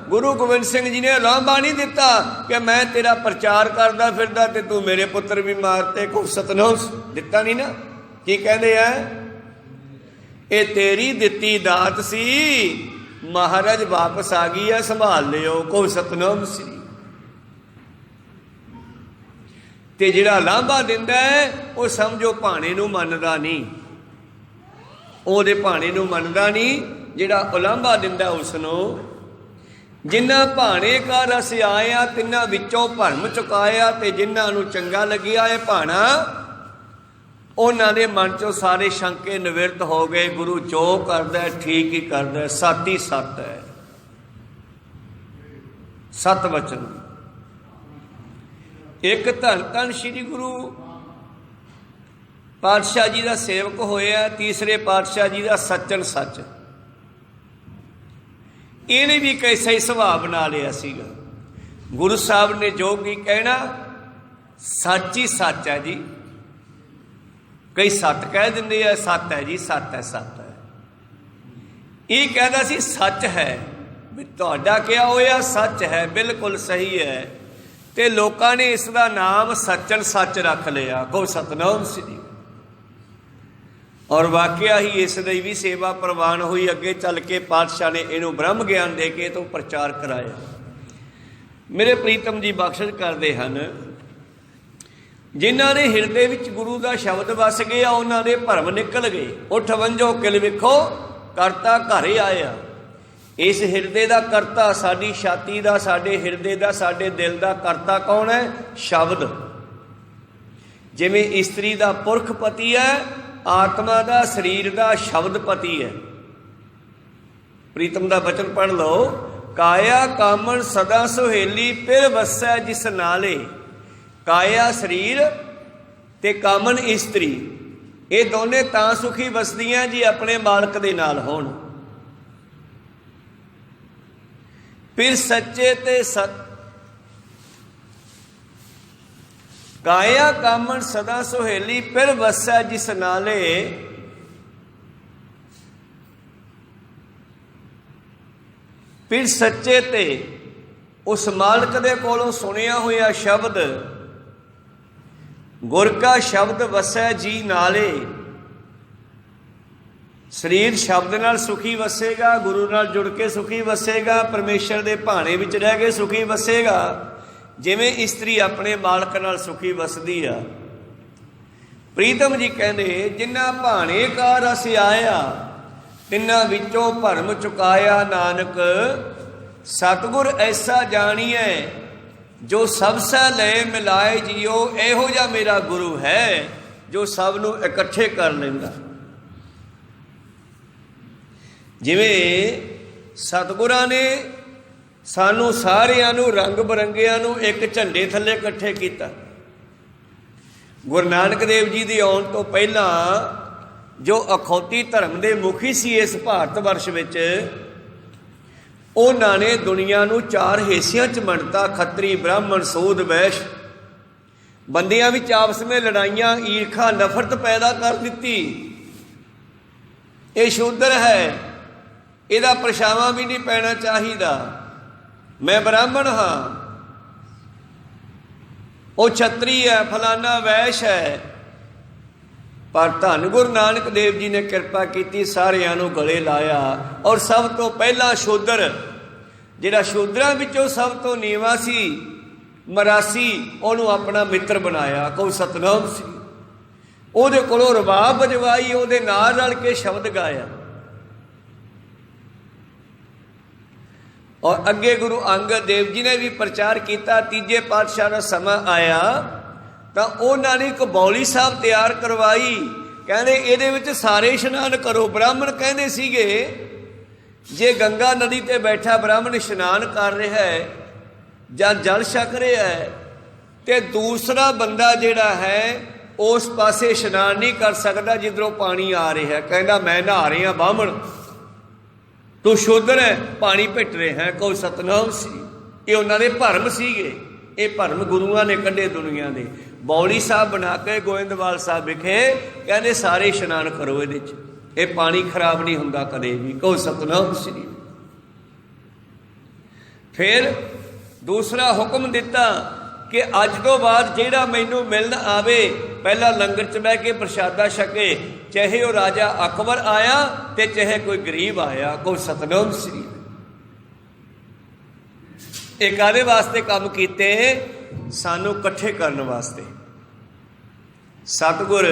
ਗੁਰੂ ਗੋਬਿੰਦ ਸਿੰਘ ਜੀ ਨੇ ਉਲਾਂਭਾ ਨਹੀਂ ਦਿੱਤਾ ਕਿ ਮੈਂ ਤੇਰਾ ਪ੍ਰਚਾਰ ਕਰਦਾ ਫਿਰਦਾ ਤੇ ਤੂੰ ਮੇਰੇ ਪੁੱਤਰ ਵੀ ਮਾਰਤੇ। ਕੋਈ ਸਤਨਾਮ ਦਿੱਤਾ ਨਹੀਂ ਨਾ। ਕੀ ਕਹਿੰਦੇ ਆ, ਇਹ ਤੇਰੀ ਦਿੱਤੀ ਦਾਤ ਸੀ, ਮਹਾਰਾਜ ਵਾਪਸ ਆ ਗਈ ਆ, ਸੰਭਾਲ ਲਿਓ। ਕੋਈ ਸਤਨਾਮ ਸੀ। ਤੇ ਜਿਹੜਾ ਲਾਂਭਾ ਦਿੰਦਾ ਹੈ ਉਹ ਸਮਝੋ ਭਾਣੇ ਨੂੰ ਮੰਨਦਾ ਨਹੀਂ, ਉਹਦੇ ਭਾਣੇ ਨੂੰ ਮੰਨਦਾ ਨਹੀਂ। ਜਿਹੜਾ ਉਲਾਂਭਾ ਦਿੰਦਾ ਉਸ ਨੂੰ, ਜਿਨ੍ਹਾਂ ਭਾਣੇ ਕਾ ਰਸ ਆਇਆ ਤਿੰਨਾਂ ਵਿੱਚੋਂ ਭਰਮ ਚੁਕਾਇਆ, ਤੇ ਜਿਨ੍ਹਾਂ ਨੂੰ ਚੰਗਾ ਲੱਗਿਆ ਇਹ ਭਾਣਾ ਉਹਨਾਂ ਦੇ ਮਨ ਚੋਂ ਸਾਰੇ ਸ਼ੰਕੇ ਨਿਵਰਤ ਹੋ ਗਏ। ਗੁਰੂ ਜੋ ਕਰਦਾ ਠੀਕ ਹੀ ਕਰਦਾ, ਸੱਤ ਹੀ ਸੱਤ ਹੈ, ਸਤ ਵਚਨ। ਇੱਕ ਧੰਨ ਧੰਨ ਸ੍ਰੀ ਗੁਰੂ ਪਾਤਸ਼ਾਹ ਜੀ ਦਾ ਸੇਵਕ ਹੋਇਆ, ਤੀਸਰੇ ਪਾਤਸ਼ਾਹ ਜੀ ਦਾ ਸੱਚਨ ਸੱਚ। ਇਹਨੇ ਵੀ ਕੈਸਾ ਹੀ ਸੁਭਾਅ ਬਣਾ ਲਿਆ ਸੀਗਾ। ਗੁਰੂ ਸਾਹਿਬ ਨੇ ਜੋ ਵੀ ਕਹਿਣਾ ਸੱਚ ਹੀ ਸੱਚ ਹੈ ਜੀ। ਕਈ ਸੱਤ ਕਹਿ ਦਿੰਦੇ ਆ, ਸੱਤ ਹੈ ਜੀ, ਸੱਤ ਹੈ, ਸੱਤ ਹੈ। ਇਹ ਕਹਿੰਦਾ ਸੀ ਸੱਚ ਹੈ, ਵੀ ਤੁਹਾਡਾ ਕਿਹਾ ਹੋਇਆ ਸੱਚ ਹੈ, ਬਿਲਕੁਲ ਸਹੀ ਹੈ। ਤੇ ਲੋਕਾਂ ਨੇ ਇਸ ਦਾ ਨਾਮ ਸੱਚਨ ਸੱਚ ਰੱਖ ਲਿਆ। ਕੋ ਸਤਨਾਮ ਸ੍ਰੀ। ਔਰ ਵਾਕਿਆ ਹੀ ਇਸ ਦੀ ਵੀ ਸੇਵਾ ਪ੍ਰਵਾਨ ਹੋਈ। ਅੱਗੇ ਚੱਲ ਕੇ ਪਾਤਸ਼ਾਹ ਨੇ ਇਹਨੂੰ ਬ੍ਰਹਮ ਗਿਆਨ ਦੇ ਕੇ ਤੋਂ ਪ੍ਰਚਾਰ ਕਰਾਇਆ। ਮੇਰੇ ਪ੍ਰੀਤਮ ਜੀ ਬਖਸ਼ਿਸ਼ ਕਰਦੇ ਹਨ, ਜਿਨ੍ਹਾਂ ਦੇ ਹਿਰਦੇ ਵਿੱਚ ਗੁਰੂ ਦਾ ਸ਼ਬਦ ਵਸ ਗਿਆ ਉਹਨਾਂ ਦੇ ਭਰਮ ਨਿਕਲ ਗਏ। ਉੱਠ ਵੰਜੋ ਕਿਲ ਵੇਖੋ ਕਰਤਾ ਘਰ ਆਇਆ। ਇਸ ਹਿਰਦੇ ਦਾ ਕਰਤਾ, ਸਾਡੀ ਛਾਤੀ ਦਾ, ਸਾਡੇ ਹਿਰਦੇ ਦਾ, ਸਾਡੇ ਦਿਲ ਦਾ ਕਰਤਾ ਕੌਣ ਹੈ? ਸ਼ਬਦ। ਜਿਵੇਂ ਇਸਤਰੀ ਦਾ ਪੁਰਖ ਪਤੀ ਹੈ, ਆਤਮਾ ਦਾ, ਸਰੀਰ ਦਾ ਸ਼ਬਦ ਪਤੀ ਹੈ। ਪ੍ਰੀਤਮ ਦਾ ਬਚਨ ਪੜ੍ਹ ਲਓ। ਕਾਇਆ ਕਾਮਣ ਸਦਾ ਸੁਹੇਲੀ ਫਿਰ ਵਸੈ ਜਿਸ ਨਾਲੇ। ਕਾਇਆ ਸਰੀਰ ਤੇ ਕਾਮਨ ਇਸਤਰੀ, ਇਹ ਦੋਨੇ ਤਾਂ ਸੁਖੀ ਵਸਦੀਆਂ ਜੀ ਆਪਣੇ ਮਾਲਕ ਦੇ ਨਾਲ ਹੋਣ। ਫਿਰ ਸੱਚੇ ਤੇ ਸਤ। ਕਾਇਆ ਕਾਮਣ ਸਦਾ ਸੁਹੇਲੀ ਫਿਰ ਵਸੈ ਜਿਸ ਨਾਲੇ। ਫਿਰ ਸੱਚੇ ਤੇ ਉਸ ਮਾਲਕ ਦੇ ਕੋਲੋਂ ਸੁਣਿਆ ਹੋਇਆ ਸ਼ਬਦ, ਗੁਰ ਕਾ ਸ਼ਬਦ ਵਸੈ ਜੀ ਨਾਲੇ। ਸਰੀਰ ਸ਼ਬਦ ਨਾਲ ਸੁਖੀ ਵਸੇਗਾ, ਗੁਰੂ ਨਾਲ ਜੁੜ ਕੇ ਸੁਖੀ ਵਸੇਗਾ, ਪਰਮੇਸ਼ਰ ਦੇ ਭਾਣੇ ਵਿੱਚ ਰਹਿ ਕੇ ਸੁਖੀ ਵਸੇਗਾ, ਜਿਵੇਂ ਇਸਤਰੀ ਆਪਣੇ ਮਾਲਕ ਨਾਲ ਸੁਖੀ ਵਸਦੀ ਆ। ਪ੍ਰੀਤਮ ਜੀ ਕਹਿੰਦੇ, ਜਿਨ੍ਹਾਂ ਭਾਣੇ ਕਾ ਰਸ ਆਇਆ ਤਿੰਨਾਂ ਵਿੱਚੋਂ ਭਰਮ ਚੁਕਾਇਆ। ਨਾਨਕ ਸਤਿਗੁਰ ਐਸਾ ਜਾਣੀਐ ਜੋ ਸਭ ਸੈ ਲਏ ਮਿਲਾਏ ਜੀਓ। ਇਹੋ ਜਿਹਾ ਮੇਰਾ ਗੁਰੂ ਹੈ ਜੋ ਸਭ ਨੂੰ ਇਕੱਠੇ ਕਰ ਲੈਂਦਾ। ਜਿਵੇਂ ਸਤਿਗੁਰਾਂ ਨੇ ਸਾਨੂੰ ਸਾਰਿਆਂ ਨੂੰ ਰੰਗ ਬਰੰਗਿਆਂ ਨੂੰ ਇੱਕ ਝੰਡੇ ਥੱਲੇ ਇਕੱਠੇ ਕੀਤਾ। ਗੁਰੂ ਨਾਨਕ ਦੇਵ ਜੀ ਦੇ ਆਉਣ ਤੋਂ ਪਹਿਲਾਂ ਜੋ ਅਖੌਤੀ ਧਰਮ ਦੇ ਮੁਖੀ ਸੀ ਇਸ ਭਾਰਤ ਵਰਸ਼ ਵਿੱਚ, ਉਹਨਾਂ ਨੇ ਦੁਨੀਆ ਨੂੰ 4 ਹਿੱਸਿਆਂ 'ਚ ਵੰਡਤਾ। ਖੱਤਰੀ, ਬ੍ਰਾਹਮਣ, ਸੂਦ, ਵੈਸ਼। ਬੰਦਿਆਂ ਵਿੱਚ ਆਪਸ ਵਿੱਚ ਲੜਾਈਆਂ, ਈਰਖਾ, ਨਫ਼ਰਤ ਪੈਦਾ ਕਰ ਦਿੱਤੀ। ਇਹ ਸ਼ੂਦਰ ਹੈ, ਇਹਦਾ ਪਰਛਾਵਾਂ ਵੀ ਨਹੀਂ ਪੈਣਾ ਚਾਹੀਦਾ। ਮੈਂ ਬ੍ਰਾਹਮਣ ਹਾਂ, ਉਹ ਛਤਰੀ ਹੈ, ਫਲਾਨਾ ਵੈਸ਼ ਹੈ। ਪਰ ਧੰਨ ਗੁਰੂ ਨਾਨਕ ਦੇਵ ਜੀ ਨੇ ਕਿਰਪਾ ਕੀਤੀ, ਸਾਰਿਆਂ ਨੂੰ ਗਲੇ ਲਾਇਆ। ਔਰ ਸਭ ਤੋਂ ਪਹਿਲਾਂ ਸ਼ੂਦਰ, ਜਿਹੜਾ ਸ਼ੂਦਰਾਂ ਵਿੱਚੋਂ ਸਭ ਤੋਂ ਨੀਵਾਂ ਸੀ, ਮਰਾਸੀ, ਉਹਨੂੰ ਆਪਣਾ ਮਿੱਤਰ ਬਣਾਇਆ। ਕੋਈ ਸਤਨਾਮ ਸੀ। ਉਹਦੇ ਕੋਲੋਂ ਰਬਾਬ ਵਜਵਾਈ, ਉਹਦੇ ਨਾਲ ਰਲ ਕੇ ਸ਼ਬਦ ਗਾਇਆ। ਔਰ ਅੱਗੇ ਗੁਰੂ ਅੰਗਦ ਦੇਵ ਜੀ ਨੇ ਵੀ ਪ੍ਰਚਾਰ ਕੀਤਾ। ਤੀਜੇ ਪਾਤਸ਼ਾਹ ਦਾ ਸਮਾਂ ਆਇਆ ਤਾਂ ਉਹਨਾਂ ਨੇ ਇੱਕ ਬੌਲੀ ਸਾਹਿਬ ਤਿਆਰ ਕਰਵਾਈ। ਕਹਿੰਦੇ ਇਹਦੇ ਵਿੱਚ ਸਾਰੇ ਇਸ਼ਨਾਨ ਕਰੋ। ਬ੍ਰਾਹਮਣ ਕਹਿੰਦੇ ਸੀਗੇ, ਜੇ ਗੰਗਾ ਨਦੀ ਤੇ ਬੈਠਾ ਬ੍ਰਾਹਮਣ ਇਸ਼ਨਾਨ ਕਰ ਰਿਹਾ ਹੈ ਜਾਂ ਜਲ ਛਕ ਰਿਹਾ ਹੈ, ਤੇ ਦੂਸਰਾ ਬੰਦਾ ਜਿਹੜਾ ਹੈ ਉਸ ਪਾਸੇ ਇਸ਼ਨਾਨ ਨਹੀਂ ਕਰ ਸਕਦਾ ਜਿੱਧਰੋਂ ਪਾਣੀ ਆ ਰਿਹਾ। ਕਹਿੰਦਾ ਮੈਂ ਨਹਾ ਰਿਹਾ ਬਾਹਮਣ, ਤੂੰ ਸ਼ੂਦਰ ਹੈ, ਪਾਣੀ ਪਿੱਟ ਰਿਹਾ ਹੈ। ਕੋਈ ਸਤਨਾਮ ਸੀ। ਇਹ ਉਹਨਾਂ ਦੇ ਭਰਮ ਸੀਗੇ। ਇਹ ਭਰਮ ਗੁਰੂਆਂ ਨੇ ਕੱਢੇ ਦੁਨੀਆ ਦੇ। ਬੌਲੀ ਸਾਹਿਬ ਬਣਾ ਕੇ ਗੋਇੰਦਵਾਲ ਸਾਹਿਬ ਵਿਖੇ ਕਹਿੰਦੇ ਸਾਰੇ ਇਸ਼ਨਾਨ ਕਰੋ ਇਹਦੇ 'ਚ। ਇਹ ਪਾਣੀ ਖਰਾਬ ਨਹੀਂ ਹੁੰਦਾ ਕਦੇ ਵੀ। ਕਹੋ ਸਤਿਨਾਮ ਸ੍ਰੀ। ਫਿਰ ਦੂਸਰਾ ਹੁਕਮ ਦਿੱਤਾ ਕਿ ਅੱਜ ਤੋਂ ਬਾਅਦ ਜਿਹੜਾ ਮੈਨੂੰ ਮਿਲਣ ਆਵੇ ਪਹਿਲਾਂ ਲੰਗਰ 'ਚ ਬਹਿ ਕੇ ਪ੍ਰਸ਼ਾਦਾ ਛਕੇ, ਚਾਹੇ ਉਹ ਰਾਜਾ ਅਕਬਰ ਆਇਆ ਤੇ ਚਾਹੇ ਕੋਈ ਗਰੀਬ ਆਇਆ। ਕਹੋ ਸਤਿਨਾਮ ਸ੍ਰੀ। ਇਹ ਕਾਹਦੇ ਵਾਸਤੇ ਕੰਮ ਕੀਤੇ? ਸਾਨੂੰ ਇਕੱਠੇ ਕਰਨ ਵਾਸਤੇ। ਸਤਿਗੁਰ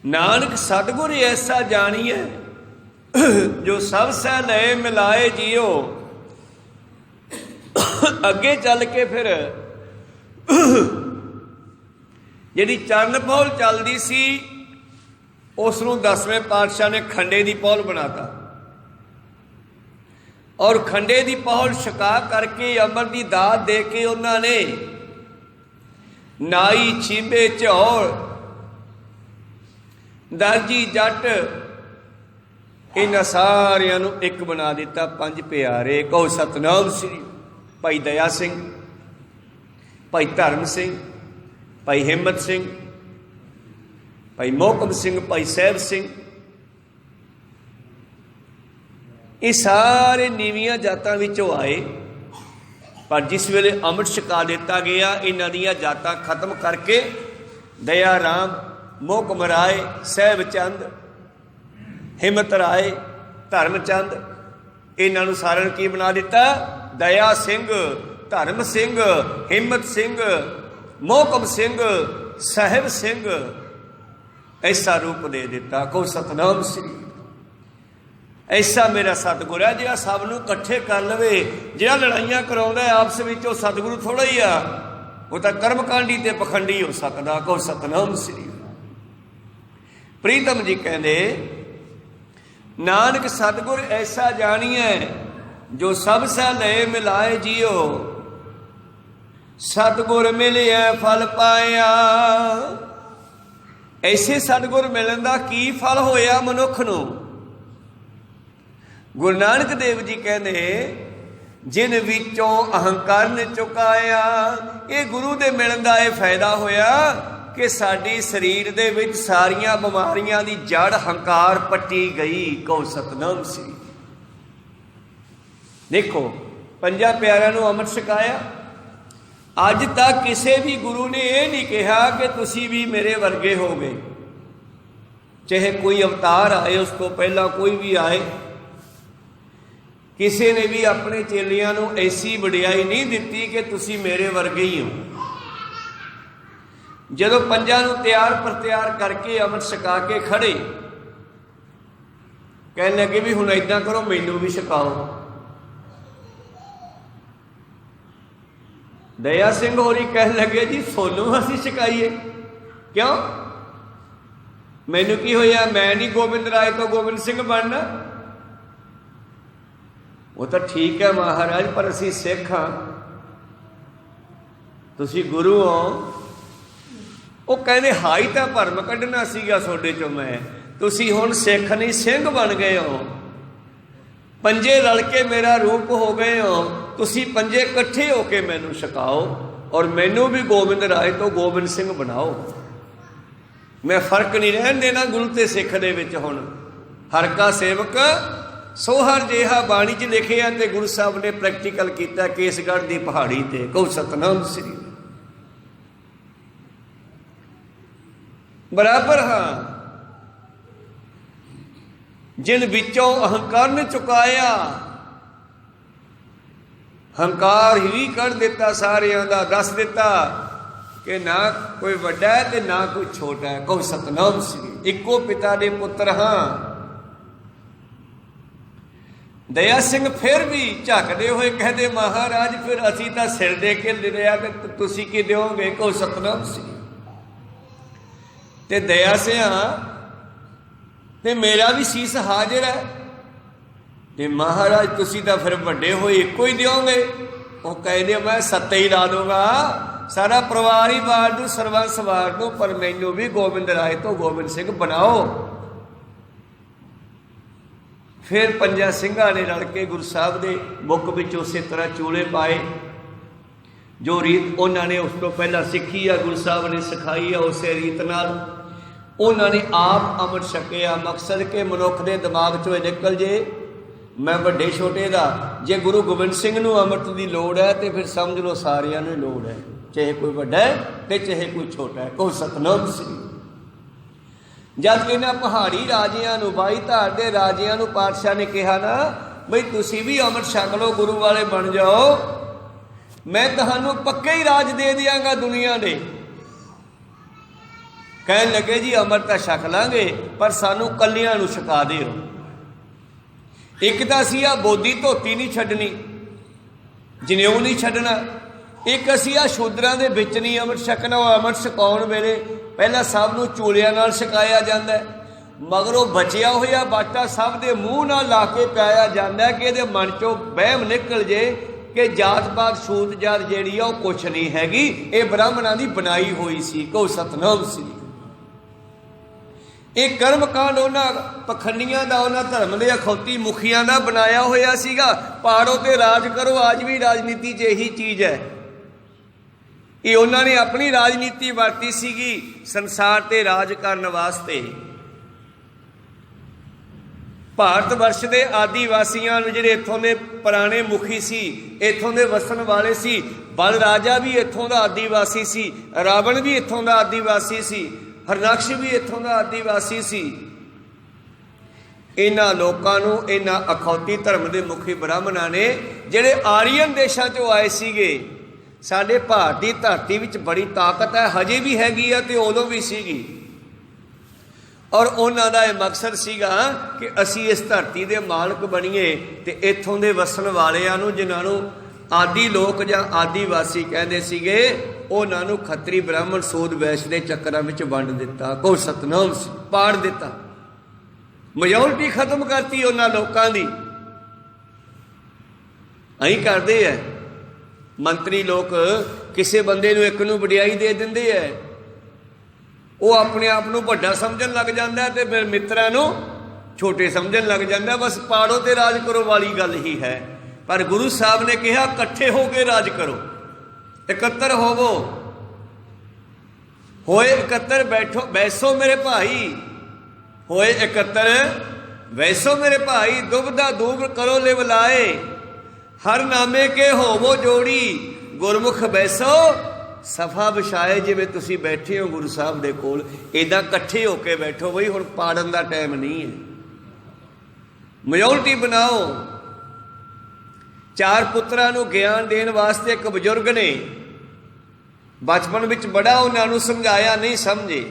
ਨਾਨਕ ਸਤਿਗੁਰ ਐਸਾ ਜਾਣੀਐ ਜੋ ਸਭ ਸਹਿ ਲਏ ਮਿਲਾਏ ਜੀਓ। ਅੱਗੇ ਚੱਲ ਕੇ ਫਿਰ ਜਿਹੜੀ ਚਰਨ ਪੌਲ ਚੱਲਦੀ ਸੀ ਉਸ ਨੂੰ 10ਵੇਂ ਪਾਤਸ਼ਾਹ ਨੇ ਖੰਡੇ ਦੀ ਪੌਲ ਬਣਾਤਾ, ਔਰ ਖੰਡੇ ਦੀ ਪੌਲ ਛਕਾ ਕਰਕੇ ਅਮਰ ਦੀ ਦਾਤ ਦੇ ਕੇ ਉਹਨਾਂ ਨੇ ਨਾਈ, ਛੀਂਬੇ, ਝੌਲ, ਦਰਜੀ, ਜੱਟ ਇਹਨਾਂ ਸਾਰਿਆਂ ਨੂੰ ਇੱਕ ਬਣਾ ਦਿੱਤਾ। 5 ਪਿਆਰੇ। ਕਹੋ ਸਤਿਨਾਮ ਸ੍ਰੀ। ਭਾਈ ਦਇਆ ਸਿੰਘ, ਭਾਈ ਧਰਮ ਸਿੰਘ, ਭਾਈ ਹਿੰਮਤ ਸਿੰਘ, ਭਾਈ ਮੋਹਕਮ ਸਿੰਘ, ਭਾਈ ਸਾਹਿਬ ਸਿੰਘ, ਇਹ ਸਾਰੇ ਨੀਵੀਆਂ ਜਾਤਾਂ ਵਿੱਚੋਂ ਆਏ। ਪਰ ਜਿਸ ਵੇਲੇ ਅੰਮ੍ਰਿਤ ਛਕਾ ਦਿੱਤਾ ਗਿਆ, ਇਹਨਾਂ ਦੀਆਂ ਜਾਤਾਂ ਖਤਮ ਕਰਕੇ ਦਇਆ ਰਾਮ, ਮੋਹਕਮ ਰਾਏ, ਸਾਹਿਬ ਚੰਦ, ਹਿੰਮਤ ਰਾਏ, ਧਰਮ ਚੰਦ, ਇਹਨਾਂ ਨੂੰ ਸਾਰਿਆਂ ਨੂੰ ਕੀ ਬਣਾ ਦਿੱਤਾ? ਦਇਆ ਸਿੰਘ, ਧਰਮ ਸਿੰਘ, ਹਿੰਮਤ ਸਿੰਘ, ਮੋਹਕਮ ਸਿੰਘ, ਸਾਹਿਬ ਸਿੰਘ, ਐਸਾ ਰੂਪ ਦੇ ਦਿੱਤਾ। ਕਹੋ ਸਤਿਨਾਮ ਸ੍ਰੀ। ਐਸਾ ਮੇਰਾ ਸਤਿਗੁਰ ਹੈ ਜਿਹੜਾ ਸਭ ਨੂੰ ਇਕੱਠੇ ਕਰ ਲਵੇ। ਜਿਹੜਾ ਲੜਾਈਆਂ ਕਰਾਉਂਦਾ ਆਪਸ ਵਿੱਚ ਉਹ ਸਤਿਗੁਰੂ ਥੋੜ੍ਹਾ ਹੀ ਆ, ਉਹ ਤਾਂ ਕਰਮਕਾਂਡੀ ਤੇ ਪਖੰਡੀ ਹੋ ਸਕਦਾ। ਕਹੋ ਸਤਿਨਾਮ ਸ੍ਰੀ। ਪ੍ਰੀਤਮ ਜੀ ਕਹਿੰਦੇ ਨਾਨਕ ਸਤਿਗੁਰ ਐਸਾ ਜਾਣੀਐ ਜੋ ਸਭ ਸਹਿ ਲਏ ਮਿਲਾਏ ਜੀਓ। ਸਤਿਗੁਰ ਮਿਲਿਆ ਫਲ ਪਾਇਆ। ਐਸੇ ਸਤਿਗੁਰ ਮਿਲਣ ਦਾ ਕੀ ਫਲ ਹੋਇਆ ਮਨੁੱਖ ਨੂੰ? ਗੁਰੂ ਨਾਨਕ ਦੇਵ ਜੀ ਕਹਿੰਦੇ ਜਿਨ ਵਿੱਚੋਂ ਅਹੰਕਾਰ ਨੇ ਚੁਕਾਇਆ। ਇਹ ਗੁਰੂ ਦੇ ਮਿਲਣ ਦਾ ਇਹ ਫਾਇਦਾ ਹੋਇਆ ਕਿ ਸਾਡੀ ਸਰੀਰ ਦੇ ਵਿੱਚ ਸਾਰੀਆਂ ਬਿਮਾਰੀਆਂ ਦੀ ਜੜ ਹੰਕਾਰ ਪੱਟੀ ਗਈ। ਕਹੋ ਸਤਿਨਾਮ ਸ੍ਰੀ। ਦੇਖੋ 5 ਪਿਆਰਿਆਂ ਨੂੰ ਅੰਮ੍ਰਿਤ ਛਕਾਇਆ। ਅੱਜ ਤੱਕ ਕਿਸੇ ਵੀ ਗੁਰੂ ਨੇ ਇਹ ਨਹੀਂ ਕਿਹਾ ਕਿ ਤੁਸੀਂ ਵੀ ਮੇਰੇ ਵਰਗੇ ਹੋ ਗਏ। ਚਾਹੇ ਕੋਈ ਅਵਤਾਰ ਆਏ, ਉਸ ਤੋਂ ਪਹਿਲਾਂ ਕੋਈ ਵੀ ਆਏ, ਕਿਸੇ ਨੇ ਵੀ ਆਪਣੇ ਚੇਲਿਆਂ ਨੂੰ ਐਸੀ ਵਡਿਆਈ ਨਹੀਂ ਦਿੱਤੀ ਕਿ ਤੁਸੀਂ ਮੇਰੇ ਵਰਗੇ ਹੀ ਹੋ। ਜਦੋਂ 5 ਨੂੰ ਤਿਆਰ ਪਰ ਤਿਆਰ ਕਰਕੇ ਅੰਮ੍ਰਿਤ ਛਕਾ ਕੇ ਖੜੇ, ਕਹਿਣ ਲੱਗੇ ਵੀ ਹੁਣ ਏਦਾਂ ਕਰੋ ਮੈਨੂੰ ਵੀ ਛਕਾਓ। ਦਇਆ ਸਿੰਘ ਹੋਰੀ ਕਹਿਣ ਲੱਗੇ ਜੀ ਸੋਨੂੰ ਅਸੀਂ ਛਕਾਈਏ। ਕਿਉਂ? ਮੈਨੂੰ ਕੀ ਹੋਇਆ? ਮੈਂ ਨਹੀਂ ਗੋਬਿੰਦ ਰਾਏ ਤੋਂ ਗੋਬਿੰਦ ਸਿੰਘ ਬਣਨਾ। ਉਹ ਤਾਂ ਠੀਕ ਹੈ ਮਹਾਰਾਜ, ਪਰ ਅਸੀਂ ਸਿੱਖ ਹਾਂ, ਤੁਸੀਂ ਗੁਰੂ ਹੋ। ਉਹ ਕਹਿੰਦੇ ਹਾਈ ਤਾਂ ਭਰਮ ਕੱਢਣਾ ਸੀਗਾ ਤੁਹਾਡੇ ਚੋਂ ਮੈਂ, ਤੁਸੀਂ ਹੁਣ ਸਿੱਖ ਨਹੀਂ ਸਿੰਘ ਬਣ ਗਏ ਹੋ। 5 ਰਲ ਕੇ ਮੇਰਾ ਰੂਪ ਹੋ ਗਏ ਹੋ। ਤੁਸੀਂ 5 ਇਕੱਠੇ ਹੋ ਕੇ ਮੈਨੂੰ ਛਕਾਓ ਔਰ ਮੈਨੂੰ ਵੀ ਗੋਬਿੰਦ ਰਾਏ ਤੋਂ ਗੋਬਿੰਦ ਸਿੰਘ ਬਣਾਓ। ਮੈਂ ਫਰਕ ਨਹੀਂ ਰਹਿਣ ਦੇਣਾ ਗੁਰੂ ਤੇ ਸਿੱਖ ਦੇ ਵਿੱਚ। ਹੁਣ ਹਰ ਕਾ ਸੇਵਕ ਸੋ ਹਰ ਜਿਹਾ ਬਾਣੀ 'ਚ ਲਿਖਿਆ ਤੇ ਗੁਰੂ ਸਾਹਿਬ ਨੇ ਪ੍ਰੈਕਟੀਕਲ ਕੀਤਾ ਕੇਸਗੜ੍ਹ ਦੀ ਪਹਾੜੀ ਤੇ। ਕਹੋ ਸਤਿਨਾਮ ਸ੍ਰੀ। ਬਰਾਬਰ ਹਾਂ। ਜਿਨ ਵਿੱਚੋਂ ਅਹੰਕਾਰ ਨੇ ਚੁਕਾਇਆ, ਹੰਕਾਰ ਹੀ ਕੱਢ ਦਿੱਤਾ ਸਾਰਿਆਂ ਦਾ, ਦੱਸ ਦਿੱਤਾ ਕਿ ਨਾ ਕੋਈ ਵੱਡਾ ਹੈ ਤੇ ਨਾ ਕੋਈ ਛੋਟਾ ਹੈ। ਕਹੋ ਸਤਿਨਾਮ ਸ੍ਰੀ। ਇੱਕੋ ਪਿਤਾ ਦੇ ਪੁੱਤਰ ਹਾਂ। ਦਇਆ ਸਿੰਘ ਫਿਰ ਵੀ ਝੱਕਦੇ ਹੋਏ ਕਹਿੰਦੇ ਮਹਾਰਾਜ ਫਿਰ ਅਸੀਂ ਤਾਂ ਸਿਰ ਦੇ ਕੇ ਲਿਆ ਤੇ ਤੁਸੀਂ ਕੀ ਦਿਓਗੇ? ਕਹੋ ਸਤਿਨਾਮ ਸ੍ਰੀ। ਤੇ ਦਇਆ ਸਿਆ ਤੇ ਮੇਰਾ ਵੀ ਸੀਸ ਹਾਜ਼ਰ ਹੈ। ਤੇ ਮਹਾਰਾਜ ਤੁਸੀਂ ਤਾਂ ਫਿਰ ਵੱਡੇ ਹੋਏ ਇੱਕੋ ਹੀ ਦਿਓਗੇ? ਉਹ ਕਹਿੰਦੇ ਮੈਂ 7 ਹੀ ਲਾ ਦੂੰਗਾ, ਸਾਰਾ ਪਰਿਵਾਰ ਹੀ ਵਾਰ ਦੂੰ, ਸਰਬੰਸ ਵਾਰ ਦੂੰ, ਪਰ ਮੈਨੂੰ ਵੀ ਗੋਬਿੰਦ ਰਾਏ ਤੋਂ ਗੋਬਿੰਦ ਸਿੰਘ ਬਣਾਓ। ਫਿਰ 5 ਸਿੰਘਾਂ ਨੇ ਰਲ ਕੇ ਗੁਰੂ ਸਾਹਿਬ ਦੇ ਮੁੱਖ ਵਿੱਚ ਉਸੇ ਤਰ੍ਹਾਂ ਚੂਲੇ ਪਾਏ। ਜੋ ਰੀਤ ਉਹਨਾਂ ਨੇ ਉਸ ਤੋਂ ਪਹਿਲਾਂ ਸਿੱਖੀ ਆ, ਗੁਰੂ ਸਾਹਿਬ ਨੇ ਸਿਖਾਈ ਆ, ਉਸੇ ਰੀਤ ਨਾਲ ਉਹਨਾਂ ਨੇ ਆਪ ਅੰਮ੍ਰਿਤ ਛਕਿਆ। ਮਕਸਦ ਕਿ ਮਨੁੱਖ ਦੇ ਦਿਮਾਗ 'ਚੋਂ ਨਿਕਲ ਜੇ ਮੈਂ ਵੱਡੇ ਛੋਟੇ ਦਾ। ਜੇ ਗੁਰੂ ਗੋਬਿੰਦ ਸਿੰਘ ਨੂੰ ਅੰਮ੍ਰਿਤ ਦੀ ਲੋੜ ਹੈ ਤੇ ਫਿਰ ਸਮਝ ਲਓ ਸਾਰਿਆਂ ਨੂੰ ਲੋੜ ਹੈ, ਚਾਹੇ ਕੋਈ ਵੱਡਾ ਹੈ ਤੇ ਚਾਹੇ ਕੋਈ ਛੋਟਾ ਹੈ। ਕਹੋ ਸਤਿਨਾਮ ਸ੍ਰੀ। ਜਦ ਇਹਨਾਂ ਪਹਾੜੀ ਰਾਜਿਆਂ ਨੂੰ, 22 ਧਾਰ ਦੇ ਰਾਜਿਆਂ ਨੂੰ ਪਾਤਸ਼ਾਹ ਨੇ ਕਿਹਾ ਨਾ ਬਈ ਤੁਸੀਂ ਵੀ ਅੰਮ੍ਰਿਤ ਛਕ ਲਓ, ਗੁਰੂ ਵਾਲੇ ਬਣ ਜਾਓ, ਮੈਂ ਤੁਹਾਨੂੰ ਪੱਕੇ ਹੀ ਰਾਜ ਦੇ ਦਿਆਂਗਾ ਦੁਨੀਆ ਦੇ। ਕਹਿਣ ਲੱਗੇ ਜੀ ਅੰਮ੍ਰਿਤ ਤਾਂ ਛਕ ਲਾਂਗੇ ਪਰ ਸਾਨੂੰ ਕੱਲਿਆਂ ਨੂੰ ਛਕਾ ਦਿਓ। ਇੱਕ ਤਾਂ ਅਸੀਂ ਆ ਬੋਦੀ ਧੋਤੀ ਨਹੀਂ ਛੱਡਣੀ, ਜਨੇਊ ਨਹੀਂ ਛੱਡਣਾ। ਇੱਕ ਅਸੀਂ ਆ ਸ਼ੂਦਰਾਂ ਦੇ ਵਿੱਚ ਨਹੀਂ ਅੰਮ੍ਰਿਤ ਛਕਣਾ। ਉਹ ਅੰਮ੍ਰਿਤ ਛਕਾਉਣ ਵੇਲੇ ਪਹਿਲਾਂ ਸਭ ਨੂੰ ਚੂਲਿਆਂ ਨਾਲ ਛਕਾਇਆ ਜਾਂਦਾ, ਮਗਰੋਂ ਬਚਿਆ ਹੋਇਆ ਬਾਟਾ ਸਭ ਦੇ ਮੂੰਹ ਨਾਲ ਲਾ ਕੇ ਪਿਆਇਆ ਜਾਂਦਾ ਕਿ ਇਹਦੇ ਮਨ 'ਚੋਂ ਵਹਿਮ ਨਿਕਲ ਜੇ ਕਿ ਜਾਤ ਪਾਤ ਛੂਤ ਜਾਤ ਜਿਹੜੀ ਆ ਉਹ ਕੁਛ ਨਹੀਂ ਹੈਗੀ, ਇਹ ਬ੍ਰਾਹਮਣਾਂ ਦੀ ਬਣਾਈ ਹੋਈ ਸੀ। ਕਹੋ ਸਤਿਨਾਮ ਸ੍ਰੀ। ਇਹ ਕਰਮ ਕਾਂਡ ਉਹਨਾਂ ਪਖੰਡੀਆਂ ਦਾ, ਉਹਨਾਂ ਧਰਮ ਦੇ ਅਖੌਤੀ ਮੁਖੀਆਂ ਦਾ ਬਣਾਇਆ ਹੋਇਆ ਸੀਗਾ। ਪਾੜੋ ਤੇ ਰਾਜ ਕਰੋ, ਅੱਜ ਵੀ ਰਾਜਨੀਤੀ 'ਚ ਇਹੀ ਚੀਜ਼ ਹੈ। ਇਹ ਉਹਨਾਂ ਨੇ ਆਪਣੀ ਰਾਜਨੀਤੀ ਵਰਤੀ ਸੀਗੀ ਸੰਸਾਰ ਤੇ ਰਾਜ ਕਰਨ ਵਾਸਤੇ। ਭਾਰਤ ਵਰਸ਼ ਦੇ ਆਦੀਵਾਸੀਆਂ ਨੂੰ, ਜਿਹੜੇ ਇੱਥੋਂ ਦੇ ਪੁਰਾਣੇ ਮੁਖੀ ਸੀ, ਇੱਥੋਂ ਦੇ ਵਸਣ ਵਾਲੇ ਸੀ, ਬਲ ਰਾਜਾ ਵੀ ਇੱਥੋਂ ਦਾ ਆਦੀਵਾਸੀ ਸੀ, ਰਾਵਣ ਵੀ ਇੱਥੋਂ ਦਾ ਆਦੀਵਾਸੀ ਸੀ, ਹਰਨਕਸ਼ ਵੀ ਇੱਥੋਂ ਦਾ ਆਦੀਵਾਸੀ ਸੀ। ਇਹਨਾਂ ਲੋਕਾਂ ਨੂੰ, ਇਹਨਾਂ ਅਖੌਤੀ ਧਰਮ ਦੇ ਮੁਖੀ ਬ੍ਰਾਹਮਣਾਂ ਨੇ, ਜਿਹੜੇ ਆਰੀਅਨ ਦੇਸ਼ਾਂ 'ਚੋਂ ਆਏ ਸੀਗੇ, ਸਾਡੇ ਭਾਰਤ ਦੀ ਧਰਤੀ ਵਿੱਚ ਬੜੀ ਤਾਕਤ ਹੈ, ਹਜੇ ਵੀ ਹੈਗੀ ਆ ਤੇ ਉਦੋਂ ਵੀ ਸੀਗੀ। ਔਰ ਉਹਨਾਂ ਦਾ ਇਹ ਮਕਸਦ ਸੀਗਾ ਕਿ ਅਸੀਂ ਇਸ ਧਰਤੀ ਦੇ ਮਾਲਕ ਬਣੀਏ ਤੇ ਇੱਥੋਂ ਦੇ ਵਸਣ ਵਾਲਿਆਂ ਨੂੰ, ਜਿਨ੍ਹਾਂ ਨੂੰ ਆਦੀ ਲੋਕ ਜਾਂ ਆਦੀਵਾਸੀ ਕਹਿੰਦੇ ਸੀਗੇ, ਉਹਨਾਂ ਨੂੰ ਖੱਤਰੀ ਬ੍ਰਾਹਮਣ ਸੂਦ ਵੈਸ਼ ਦੇ ਚੱਕਰਾਂ ਵਿੱਚ ਵੰਡ ਦਿੱਤਾ। ਕਹੋ ਸਤਿਨਾਮ ਸ੍ਰੀ। ਪਾੜ ਦਿੱਤਾ, ਮੈਜੋਰਟੀ ਖਤਮ ਕਰਤੀ ਉਹਨਾਂ ਲੋਕਾਂ ਦੀ। ਐਂ ਕਰਦੇ ਐ ਮੰਤਰੀ ਲੋਕ, ਕਿਸੇ ਬੰਦੇ ਨੂੰ ਇੱਕ ਨੂੰ ਵਡਿਆਈ ਦੇ ਦਿੰਦੇ ਐ, ਉਹ ਆਪਣੇ ਆਪ ਨੂੰ ਵੱਡਾ ਸਮਝਣ ਲੱਗ ਜਾਂਦਾ ਤੇ ਫਿਰ ਮਿੱਤਰਾਂ ਨੂੰ ਛੋਟੇ ਸਮਝਣ ਲੱਗ ਜਾਂਦਾ। ਬਸ ਪਾੜੋ ਤੇ ਰਾਜ ਕਰੋ ਵਾਲੀ ਗੱਲ ਹੀ ਹੈ। ਪਰ ਗੁਰੂ ਸਾਹਿਬ ਨੇ ਕਿਹਾ ਇਕੱਠੇ ਹੋ ਕੇ ਰਾਜ ਕਰੋ, ਇਕੱਤਰ ਹੋਵੋ, ਹੋਏ ਇਕੱਤਰ ਬੈਠੋ ਬੈਸੋ ਮੇਰੇ ਭਾਈ, ਹੋਏ ਇਕੱਤਰ ਵੈਸੋ ਮੇਰੇ ਭਾਈ, ਦੁਬਦਾ ਦੂਬ ਕਰੋ ਲਿਵ ਲਾਏ, ਹਰ ਨਾਮੇ ਕੇ ਹੋਵੋ ਜੋੜੀ, ਗੁਰਮੁਖ ਬੈਸੋ ਸਫਾ ਵਿਛਾਏ। ਜਿਵੇਂ ਤੁਸੀਂ ਬੈਠੇ ਹੋ ਗੁਰੂ ਸਾਹਿਬ ਦੇ ਕੋਲ, ਇੱਦਾਂ ਇਕੱਠੇ ਹੋ ਕੇ ਬੈਠੋ। ਬਈ ਹੁਣ ਪਾੜਨ ਦਾ ਟਾਈਮ ਨਹੀਂ ਹੈ, ਮੈਜੋਰਟੀ ਬਣਾਓ। 4 ਪੁੱਤਰਾਂ ਨੂੰ ਗਿਆਨ ਦੇਣ ਵਾਸਤੇ ਇੱਕ ਬਜ਼ੁਰਗ ਨੇ ਬਚਪਨ ਵਿੱਚ ਬੜਾ ਉਹਨਾਂ ਨੂੰ ਸਮਝਾਇਆ, ਨਹੀਂ ਸਮਝੇ।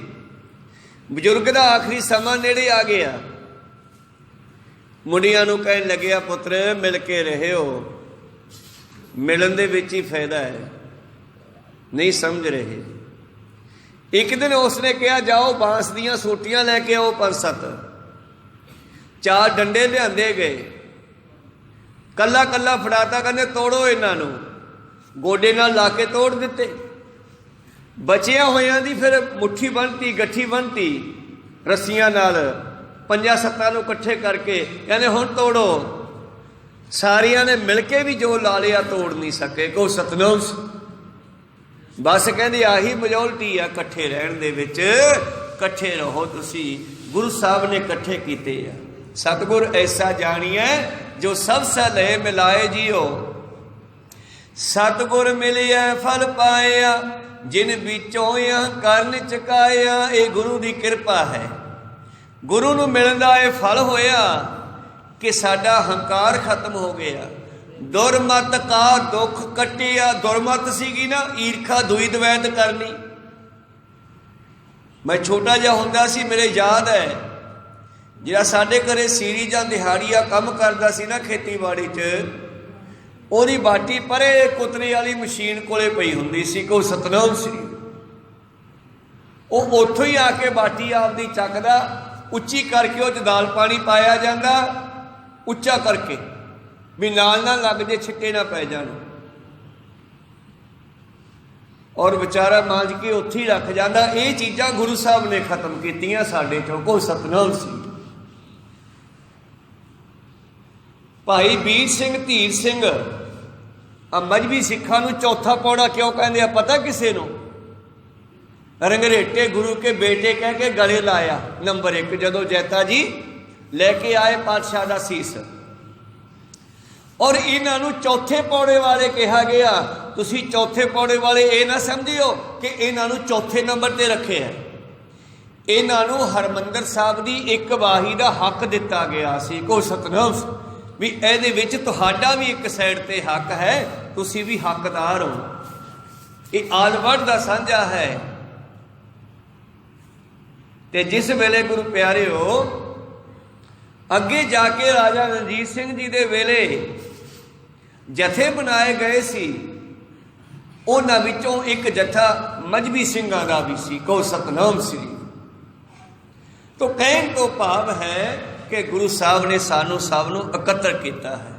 ਬਜ਼ੁਰਗ ਦਾ ਆਖਰੀ ਸਮਾਂ ਨੇੜੇ ਆ ਗਿਆ। ਮੁੰਡਿਆਂ ਨੂੰ ਕਹਿਣ ਲੱਗਿਆ, ਪੁੱਤਰ ਮਿਲ ਕੇ ਰਹਿਓ, ਮਿਲਣ ਦੇ ਵਿੱਚ ਹੀ ਫਾਇਦਾ ਹੈ, ਨਹੀਂ ਸਮਝ ਰਹੇ। ਇੱਕ ਦਿਨ ਉਸਨੇ ਕਿਹਾ, ਜਾਓ ਬਾਂਸ ਦੀਆਂ ਸੋਟੀਆਂ ਲੈ ਕੇ ਆਓ 5-7। 4 ਡੰਡੇ ਲਿਆਂਦੇ ਗਏ, ਕੱਲਾ ਕੱਲਾ ਫੜਾਤਾ, ਕਹਿੰਦੇ ਤੋੜੋ ਇਹਨਾਂ ਨੂੰ। ਗੋਡੇ ਨਾਲ ਲਾ ਕੇ ਤੋੜ ਦਿੱਤੇ। ਬਚਿਆ ਹੋਇਆਂ ਦੀ ਫਿਰ ਮੁੱਠੀ ਬੰਨਤੀ, ਗੱਠੀ ਬੰਨਤੀ ਰੱਸੀਆਂ ਨਾਲ, 5-7 ਨੂੰ ਇਕੱਠੇ ਕਰਕੇ ਕਹਿੰਦੇ ਹੁਣ ਤੋੜੋ। ਸਾਰਿਆਂ ਨੇ ਮਿਲ ਕੇ ਵੀ ਜੋ ਲਾ ਲਿਆ ਤੋੜ ਨਹੀਂ ਸਕੇ। ਕਹੋ ਸਤਿਨਾਮ। ਬਸ ਕਹਿੰਦੇ ਆਹੀ ਮੈਜੋਰਟੀ ਆ ਇਕੱਠੇ ਰਹਿਣ ਦੇ ਵਿੱਚ, ਇਕੱਠੇ ਰਹੋ ਤੁਸੀਂ। ਗੁਰੂ ਸਾਹਿਬ ਨੇ ਇਕੱਠੇ ਕੀਤੇ ਆ। ਸਤਿਗੁਰ ਐਸਾ ਜਾਣੀਐ ਜੋ ਸਭ ਸੈ ਲਏ ਮਿਲਾਏ ਜੀਓ, ਸਤਿਗੁਰ ਮਿਲਿਆ ਫਲ ਪਾਇਆ, ਜਿਨ ਵਿੱਚੋਂ ਕਰਨ ਚੁਕਾਇਆ। ਇਹ ਗੁਰੂ ਦੀ ਕਿਰਪਾ ਹੈ। ਗੁਰੂ ਨੂੰ ਮਿਲਣ ਦਾ ਇਹ ਫਲ ਹੋਇਆ ਕਿ ਸਾਡਾ ਹੰਕਾਰ ਖਤਮ ਹੋ ਗਿਆ। ਦੁਰਮਤ ਕਾ ਦੁੱਖ ਕੱਟਿਆ। ਦੁਰਮਤ ਸੀਗੀ ਨਾ, ਈਰਖਾ ਦੁਈ ਦਵੈਤ ਕਰਨੀ। ਮੈਂ ਛੋਟਾ ਜਿਹਾ ਹੁੰਦਾ ਸੀ, ਮੇਰੇ ਯਾਦ ਹੈ, ਜਿਹੜਾ ਸਾਡੇ ਘਰੇ ਸੀਰੀ ਜਾਂ ਦਿਹਾੜੀਆ ਕੰਮ ਕਰਦਾ ਸੀ ਨਾ ਖੇਤੀਬਾੜੀ 'ਚ, ਉਹਦੀ ਬਾਟੀ ਪਰੇ ਕੁਤਰੇ ਵਾਲੀ ਮਸ਼ੀਨ ਕੋਲੇ ਪਈ ਹੁੰਦੀ ਸੀ। ਕੋ ਸਤਿਨਾਮ ਸ੍ਰੀ। ਉਹ ਉੱਥੋਂ ਹੀ ਆ ਕੇ ਬਾਟੀ ਆਪਦੀ ਚੱਕਦਾ, ਉੱਚੀ ਕਰਕੇ ਉਹ 'ਚ ਦਾਲ ਪਾਣੀ ਪਾਇਆ ਜਾਂਦਾ, ਉੱਚਾ ਕਰਕੇ ਵੀ ਨਾਲ ਨਾ ਲੱਗ ਜੇ, ਛਿੱਟੇ ਨਾ ਪੈ ਜਾਣ। ਔਰ ਵਿਚਾਰਾ ਮਾਂਜ ਕੇ ਉੱਥੇ ਹੀ ਰੱਖ ਜਾਂਦਾ। ਇਹ ਚੀਜ਼ਾਂ ਗੁਰੂ ਸਾਹਿਬ ਨੇ ਖਤਮ ਕੀਤੀਆਂ ਸਾਡੇ ਚੋਂ। ਕੋ ਸਤਿਨਾਮ ਸੀ। ਭਾਈ ਵੀਰ ਸਿੰਘ, ਧੀਰ ਸਿੰਘ, ਆ ਮਜ਼੍ਹਬੀ ਸਿੱਖਾਂ ਨੂੰ ਚੌਥਾ ਪੌੜਾ ਕਿਉਂ ਕਹਿੰਦੇ ਆ ਪਤਾ ਕਿਸੇ ਨੂੰ? रंगरेटे गुरु के बेटे कह के गले लाया। नंबर 1 जदों जैता जी लैके आए पातशाह का सीस, और इन्हों चौथे पौड़े वाले कहा गया। तुसी चौथे पौड़े वाले ये ना समझियो कि इन्हों चौथे नंबर पर रखे है। इन्हों हरमंदर साहब की एक वाही का हक दिता गया सी, को सतनाम भी ਇਹਦੇ ਵਿੱਚ ਤੁਹਾਡਾ भी एक साइड ਤੇ हक है, तुसी भी हकदार हो। ये आलवड़ का साझा है। ते जिस वेले गुरु प्यारे हो अगे जाके राजा रणजीत सिंह जी दे वेले जथे बनाए गए सी, उन्हां विचों एक जथा मजहबी सिंघां दा भी सी, को सतनाम श्री। तो कहण तो भाव है कि गुरु साहब ने सानू सब नूं एकत्र किया है,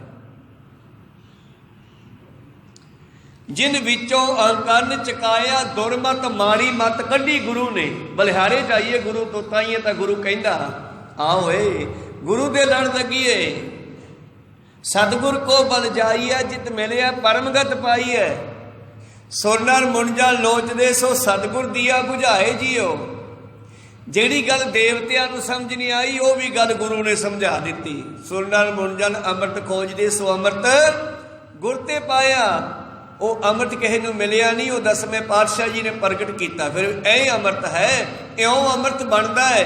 जिन विचों अंकन चकाया दुरमत माड़ी मत कढ़ी गुरु ने। बलिहारे जाइए गुरु तो ताइए तो गुरु कहंदा आओ गुरु दे लड़ लगिए, सतगुर को बल जाइए जित मिलिया परमगत पाई है। सोनर मुंजा लोचदे सो सतगुर दिया बुझाए जियो। ਜਿਹੜੀ ਗੱਲ ਦੇਵਤਿਆਂ ਨੂੰ ਸਮਝ नहीं आई वो भी गल गुरु ने समझा दी। सुरनर मुंजन अमृत खोजदे सो अमृत गुर ते पाया। वो अमृत किसी को मिलिया नहीं, वो 10वें पातशाह जी ने प्रगट किया। फिर ऐ अमृत है, इं अमृत बनता है।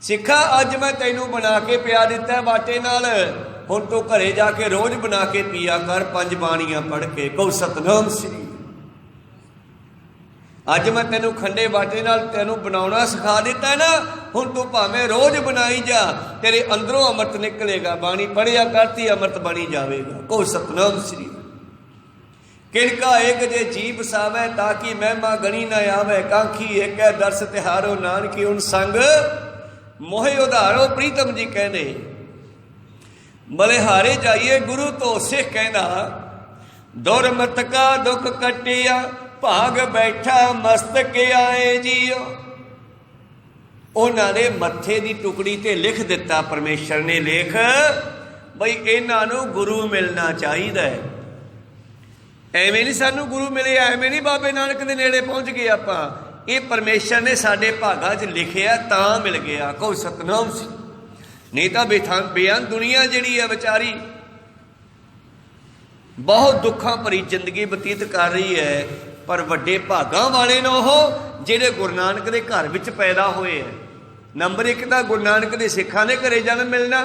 सिखा अज मैं तैनू बना के पिया दिता बाटे नाल, हुण तू घरे जाके रोज़ बना के पिया कर 5 बाणियां पढ़ के, कहो सतनाम श्री। अज मैं तेनों खंडे बाटे नाल तेनों बनाना सिखा दिता है ना, हुण तू भावें रोज़ बनाई जा, तेरे अंदरों अमृत निकलेगा। बाणी पढ़िया करती अमृत बनी जाएगा, कहो सतनाम श्री। किनका एक जे जीव सावै ताकि महिमा गणी न आवे। कांखी एक है दर्श तिहारो नानकी उन संग मोहे उधारो। प्रीतम जी कहने बलिहारे जाइए गुरु तो सिख कहना दुरमत का दुख कटिया भाग बैठा मस्तक आए जियो। उन्होंने मत्थे की टुकड़ी ते लिख दिता परमेश्वर ने, लिख बई इन्हों गुरु मिलना चाहिए। एवें नहीं सानू गुरु मिले, एवें नहीं बाबे नानक के नेड़े पहुँच गए आपां। ये परमेश्वर ने साडे भागां च लिखिया तां मिल गया, कहो सतनाम सी। नहीं तो बेअंत दुनिया जिहड़ी है बेचारी बहुत दुखों भरी जिंदगी बतीत कर रही है, पर वड्डे भागां वाले ने वो जिहड़े गुरु नानक के घर विच पैदा हुए हैं। नंबर 1 तो गुरु नानक के सिखां दे घरे जन्म मिलना,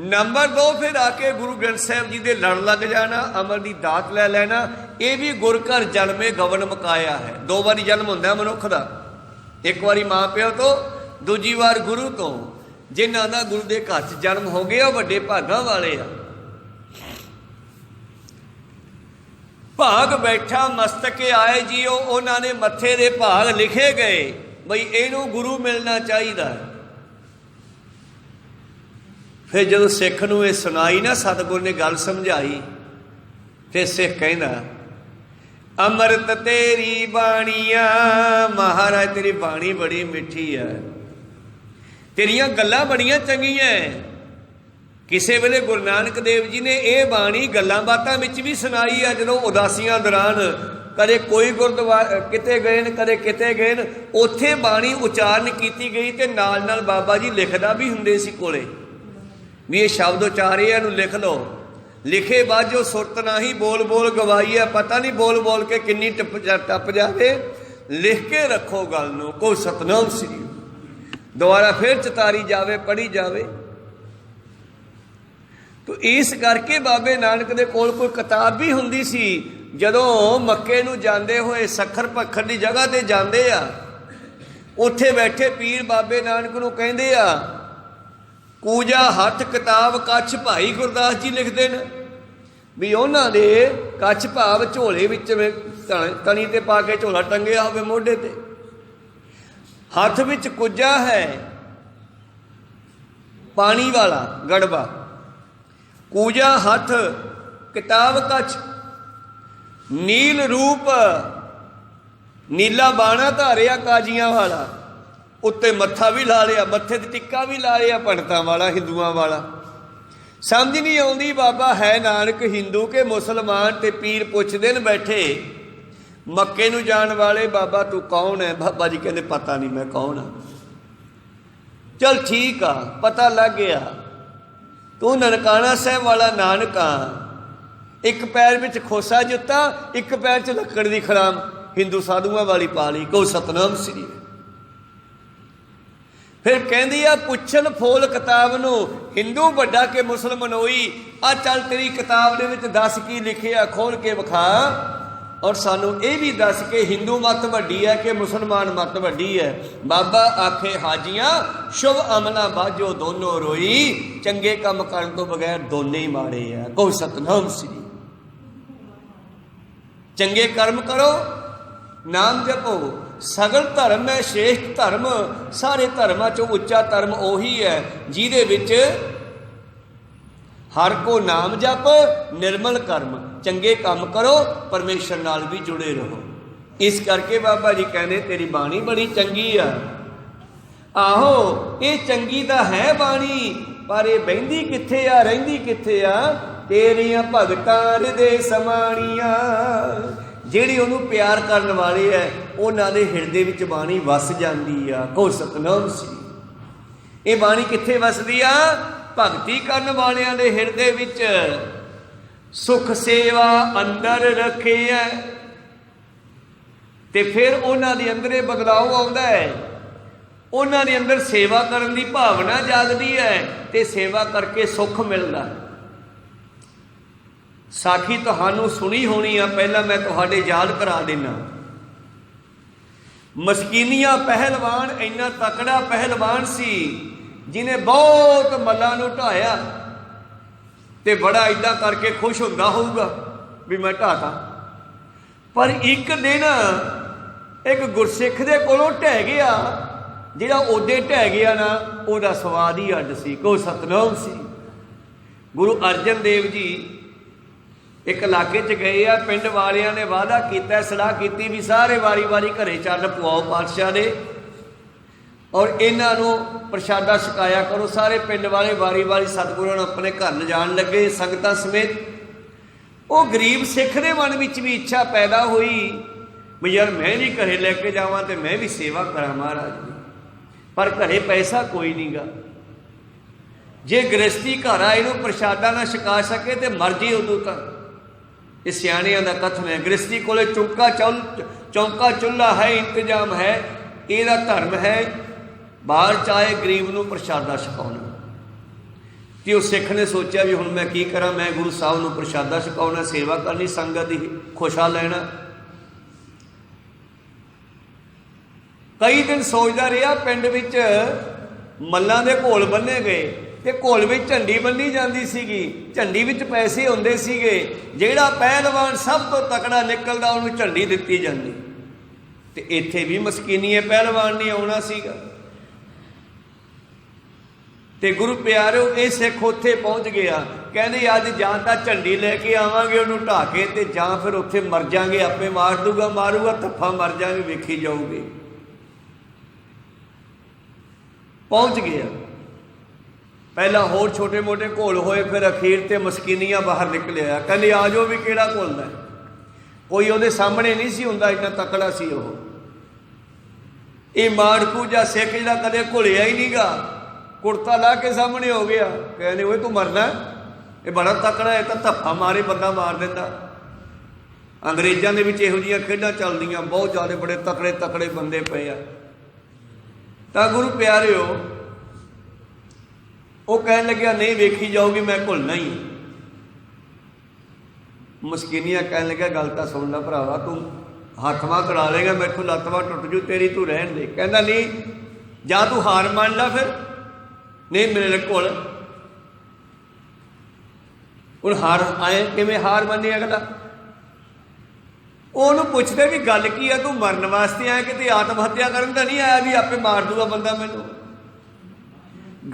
नंबर 2 फिर आके गुरु ग्रंथ साहिब जी दे लड़ लग जाना, अमर की दात लै लेना। ये भी गुर घर जन्मे गवन मकाया है। 2 बारी जन्म होंदा मनुख दा, एक बारी माँ प्यो तो, दूजी बार गुरु तो। जिन्हां दा गुरु के घर च जन्म हो गया वड्डे भागां वाले आ। भाग बैठा मस्तक आए जियो, उन्होंने मत्थे दे भाग लिखे गए बई इनू गुरु मिलना चाहिए। फिर जो सिख नूं ये सुनाई ना, सतगुर ने गल समझाई, फिर सिख कहना अमृत तेरी बाणिया। महाराज तेरी बाणी बड़ी मिठी है, तेरिया गल्लां बड़ियां चंगियां। किसी वेले गुरु नानक देव जी ने यह बाणी गल्लां बातां विच भी सुनाई है। जदों उदासियां दौरान कदे कोई गुरुद्वारा किते गए न, कदे किते गए न, उत्थे बाणी उचारण की गई तो नाल नाल बाबा जी लिखदा भी हुंदे सी कोले भी ये शब्द उचारे इहनूं लिख लो। लिखे बाद जो सुरत ना ही बोल बोल गवाई है, पता नहीं बोल बोल के किन्नी टप जाए। लिख के रखो गल नूं, को सतनाम श्री। दोबारा फिर चितारी जावे, पढ़ी जावे। तो इस करके बाबे नानक दे कोल कोई किताब भी हुंदी सी। जदों मक्के नूं जांदे होए सखर पखर की जगह ते जांदे आ, उत्थे बैठे पीर बाबे नानक नूं कहंदे आ कूजा हथ किताब कच्छ भाई गुरदास जी लिखते हैं भी उन्हां दे कच्छ भाव झोले विच तनी ते पा के झोला टंगिया होवे मोढे ते, हथ विच कुजा है पानी वाला गड़बा, कूजा हथ किताब कच्छ, नील रूप नीला बाणा धारिया काजियां वाला, उत्ते मत्था भी ला लिया, मत्थे ते टिक्का भी ला लिया पंडितां वाला हिंदुआं वाला। समझ नहीं आउंदी बाबा है नानक हिंदू के मुसलमान ते पीर पुछदे न बैठे मक्के नूं जाण वाले, बाबा तू कौन है? बाबा जी कहते पता नहीं मैं कौन हाँ। चल ठीक आ, पता लग गया तू ननकाना साहब वाला नानक आ। एक पैर विच खोसा जुत्ता, एक पैर च लक्कड़ दी खराम हिंदू साधुआं वाली पा ली। कहो सतनाम श्री। फिर कहंदी आ पुछन फोल किताब नूं, हिंदू वड्डा के मुसलमानोई। आ चल तेरी किताब दे विच दस की लिखिआ, खोल के विखा। और सानू ये भी दस के हिंदू मत वड्डी है कि मुसलमान मत वड्डी है। बाबा आखे हाजियां शुभ अमला बाजो दोनों रोई, चंगे काम करन तो बगैर दोने ही माड़े है। कहो सतनाम श्री। चंगे कर्म करो, नाम जपो, सगल धर्म है श्रेष्ठ धर्म। सारे धर्मां चों उच्चा धर्म ओही है जिहदे विच हर को नाम जप, निर्मल कर्म, चंगे काम करो, परमेश्वर नाल भी जुड़े रहो। इस करके बाबा जी कहने तेरी बाणी बड़ी चंगी आ। आहो ये चंगी तो है बाणी, पर ये बहिंदी कित्थे आ, रहिंदी कित्थे आ? तेरियां भगतां हृदय समाणियां। ਜਿਹੜੀ ਉਹਨੂੰ ਪਿਆਰ ਕਰਨ ਵਾਲੇ ਹੈ ਉਹਨਾਂ ਦੇ ਹਿਰਦੇ ਵਿੱਚ ਬਾਣੀ ਵਸ ਜਾਂਦੀ ਆ। ਕਹੋ ਸਤਨਾਮ ਸ੍ਰੀ। ਇਹ ਬਾਣੀ ਕਿੱਥੇ ਵਸਦੀ ਆ? ਭਗਤੀ ਕਰਨ ਵਾਲਿਆਂ ਦੇ ਹਿਰਦੇ ਵਿੱਚ। ਸੁਖ ਸੇਵਾ ਅੰਦਰ ਰੱਖਿਆ ਤੇ ਫਿਰ ਉਹਨਾਂ ਦੇ ਅੰਦਰ ਇਹ ਬਦਲਾਅ ਆਉਂਦਾ ਹੈ। ਉਹਨਾਂ ਦੇ ਅੰਦਰ ਸੇਵਾ ਕਰਨ ਦੀ ਭਾਵਨਾ ਜਾਗਦੀ ਹੈ ਤੇ ਸੇਵਾ ਕਰਕੇ ਸੁੱਖ ਮਿਲਦਾ। ਸਾਖੀ ਤੁਹਾਨੂੰ ਸੁਣੀ ਹੋਣੀ ਆ, ਪਹਿਲਾਂ ਮੈਂ ਤੁਹਾਡੇ ਯਾਦ ਕਰਾ ਦੇਣਾ। ਮਸਕੀਨੀਆ ਪਹਿਲਵਾਨ ਇੰਨਾ ਤਕੜਾ ਪਹਿਲਵਾਨ ਸੀ ਜਿਹਨੇ ਬਹੁਤ ਮੱਲਾਂ ਨੂੰ ਢਾਇਆ ਤੇ ਬੜਾ ਇੱਦਾਂ ਕਰਕੇ ਖੁਸ਼ ਹੁੰਦਾ ਹੋਊਗਾ ਵੀ ਮੈਂ ਢਾਤਾ। ਪਰ ਇੱਕ ਦਿਨ ਇੱਕ ਗੁਰਸਿੱਖ ਦੇ ਕੋਲੋਂ ਢਹਿ ਗਿਆ, ਜਿਹੜਾ ਉਹਦੇ ਢਹਿ ਗਿਆ ਨਾ ਉਹਦਾ ਸਵਾਦ ਹੀ ਅੱਡ ਸੀ। ਕਹੋ ਸਤਨਾਮ ਸੀ। ਗੁਰੂ ਅਰਜਨ ਦੇਵ ਜੀ ਇੱਕ ਇਲਾਕੇ 'ਚ ਗਏ ਆ, ਪਿੰਡ ਵਾਲਿਆਂ ਨੇ ਵਾਅਦਾ ਕੀਤਾ, ਸਲਾਹ ਕੀਤੀ ਵੀ ਸਾਰੇ ਵਾਰੀ ਵਾਰੀ ਘਰੇ ਚੱਲ ਪਵਾਓ ਪਾਤਸ਼ਾਹ ਦੇ ਔਰ ਇਹਨਾਂ ਨੂੰ ਪ੍ਰਸ਼ਾਦਾ ਛਕਾਇਆ ਕਰੋ। ਸਾਰੇ ਪਿੰਡ ਵਾਲੇ ਵਾਰੀ ਵਾਰੀ ਸਤਿਗੁਰਾਂ ਨੂੰ ਆਪਣੇ ਘਰ ਲਿਜਾਣ ਲੱਗੇ ਸੰਗਤਾਂ ਸਮੇਤ। ਉਹ ਗਰੀਬ ਸਿੱਖ ਦੇ ਮਨ ਵਿੱਚ ਵੀ ਇੱਛਾ ਪੈਦਾ ਹੋਈ ਵੀ ਯਾਰ ਮੈਂ ਵੀ ਘਰੇ ਲੈ ਕੇ ਜਾਵਾਂ ਤੇ ਮੈਂ ਵੀ ਸੇਵਾ ਕਰਾਂ ਮਹਾਰਾਜ ਦੀ। ਪਰ ਘਰੇ ਪੈਸਾ ਕੋਈ ਨਹੀਂ ਗਾ। ਜੇ ਗ੍ਰਸਤੀ ਘਰ ਆ ਇਹਨੂੰ ਪ੍ਰਸ਼ਾਦਾ ਨਾ ਛਕਾ ਸਕੇ ਤੇ ਮਰ ਜੇ ਉਦੋਂ ਤੱਕ। ਇਹ ਸਿਆਣਿਆਂ ਦਾ ਕਥਨ ਹੈ। ਗ੍ਰਸਤੀ ਕੋਲੇ ਚੌਂਕਾ ਚੁੱਲ੍ਹਾ ਹੈ, ਇੰਤਜ਼ਾਮ ਹੈ, ਇਹਦਾ ਧਰਮ ਹੈ ਬਾਹਰ ਚਾਹੇ ਗਰੀਬ ਨੂੰ ਪ੍ਰਸ਼ਾਦਾ ਛਕਾਉਣਾ। ਤੇ ਉਹ ਸਿੱਖ ਨੇ ਸੋਚਿਆ ਵੀ ਹੁਣ ਮੈਂ ਕੀ ਕਰਾਂ, ਮੈਂ ਗੁਰੂ ਸਾਹਿਬ ਨੂੰ ਪ੍ਰਸ਼ਾਦਾ ਛਕਾਉਣਾ, ਸੇਵਾ ਕਰਨੀ, ਸੰਗਤ ਦੀ ਖੁਸ਼ਾ ਲੈਣਾ। ਕਈ ਦਿਨ ਸੋਚਦਾ ਰਿਹਾ। ਪਿੰਡ ਵਿੱਚ ਮੱਲਾਂ ਦੇ ਘੋਲ ਬੰਨੇ ਗਏ ਤੇ ਘੋਲ ਵਿੱਚ ਝੰਡੀ ਬੰਨੀ ਜਾਂਦੀ ਸੀਗੀ, ਝੰਡੀ ਵਿੱਚ ਪੈਸੇ ਹੁੰਦੇ ਸੀਗੇ। ਜਿਹੜਾ ਪਹਿਲਵਾਨ ਸਭ ਤੋਂ ਤਕੜਾ ਨਿਕਲਦਾ ਉਹਨੂੰ ਝੰਡੀ ਦਿੱਤੀ ਜਾਂਦੀ। ਤੇ ਇੱਥੇ ਵੀ ਮਸਕੀਨੀਏ ਪਹਿਲਵਾਨ ਨਹੀਂ ਆਉਣਾ ਸੀਗਾ। ਤੇ ਗੁਰੂ ਪਿਆਰਿਓ ਇਹ ਸਿੱਖ ਉੱਥੇ ਪਹੁੰਚ ਗਿਆ। ਕਹਿੰਦੇ ਅੱਜ ਜਾਂ ਤਾਂ ਝੰਡੀ ਲੈ ਕੇ ਆਵਾਂਗੇ ਉਹਨੂੰ ਢਾਹ ਕੇ ਤੇ ਜਾਂ ਫਿਰ ਉੱਥੇ ਮਰ ਜਾਵਾਂਗੇ, ਆਪੇ ਮਾਰ ਦੂਗਾ, ਮਾਰੂਗਾ ਧੱਫਾ, ਮਰ ਜਾਵਾਂਗੇ, ਵੇਖੀ ਜਾਊਗੇ। ਪਹੁੰਚ ਗਿਆ। ਪਹਿਲਾਂ ਹੋਰ ਛੋਟੇ ਮੋਟੇ ਘੋਲ ਹੋਏ, ਫਿਰ ਅਖੀਰ ਤੇ ਮਸਕੀਨੀਆਂ ਬਾਹਰ ਨਿਕਲਿਆ। ਕਹਿੰਦੇ ਆ ਜਾਓ ਵੀ ਕਿਹੜਾ ਘੋਲਦਾ। ਕੋਈ ਉਹਦੇ ਸਾਹਮਣੇ ਨਹੀਂ ਸੀ ਹੁੰਦਾ, ਇੰਨਾ ਤਕੜਾ ਸੀ ਉਹ। ਇਹ ਮਾੜਕੂ ਜਾਂ ਸਿੱਖ ਜਿਹੜਾ ਕਦੇ ਘੁਲਿਆ ਹੀ ਨਹੀਂਗਾ, ਕੁੜਤਾ ਲਾ ਕੇ ਸਾਹਮਣੇ ਹੋ ਗਿਆ। ਕਹਿੰਦੇ ਓਏ ਤੂੰ ਮਰਨਾ, ਇਹ ਬੜਾ ਤਕੜਾ ਹੈ, ਤਾਂ ਧੱਫਾ ਮਾਰੇ ਬੰਦਾ ਮਾਰ ਦਿੰਦਾ। ਅੰਗਰੇਜ਼ਾਂ ਦੇ ਵਿੱਚ ਇਹੋ ਜਿਹੀਆਂ ਖੇਡਾਂ ਚੱਲਦੀਆਂ, ਬਹੁਤ ਜ਼ਿਆਦਾ ਬੜੇ ਤਕੜੇ ਤਕੜੇ ਬੰਦੇ ਪਏ ਆ। ਤਾਂ ਗੁਰੂ ਪਿਆਰਿਓ ਉਹ ਕਹਿਣ ਲੱਗਿਆ ਨਹੀਂ ਵੇਖੀ ਜਾਊਗੀ, ਮੈਂ ਘੁਲਣਾ ਹੀ। ਮਸਕੀਨੀਆਂ ਕਹਿਣ ਲੱਗਿਆ ਗੱਲ ਤਾਂ ਸੁਣ ਲੈ ਭਰਾਵਾ, ਤੂੰ ਹੱਥਵਾਂ ਕਰਾ ਲੇਗਾ, ਮੈਥੋਂ ਲੱਤਵਾਂ ਟੁੱਟ ਜੂ ਤੇਰੀ, ਤੂੰ ਰਹਿਣ ਦੇ। ਕਹਿੰਦਾ ਨਹੀਂ, ਜਾਂ ਤੂੰ ਹਾਰ ਮੰਨ ਲਾ ਫਿਰ, ਨਹੀਂ ਮੇਰੇ ਕੋਲ। ਹੁਣ ਹਾਰ ਆਏ ਕਿਵੇਂ ਹਾਰ ਮੰਨੀ ਅਗਲਾ? ਉਹਨੂੰ ਪੁੱਛਦੇ ਵੀ ਗੱਲ ਕੀ ਆ, ਤੂੰ ਮਰਨ ਵਾਸਤੇ ਆਇਆ ਕਿਤੇ ਆਤਮ ਹੱਤਿਆ ਕਰਨ ਤਾਂ ਨਹੀਂ ਆਇਆ ਵੀ ਆਪੇ ਮਾਰ ਦੂਗਾ ਬੰਦਾ ਮੈਨੂੰ?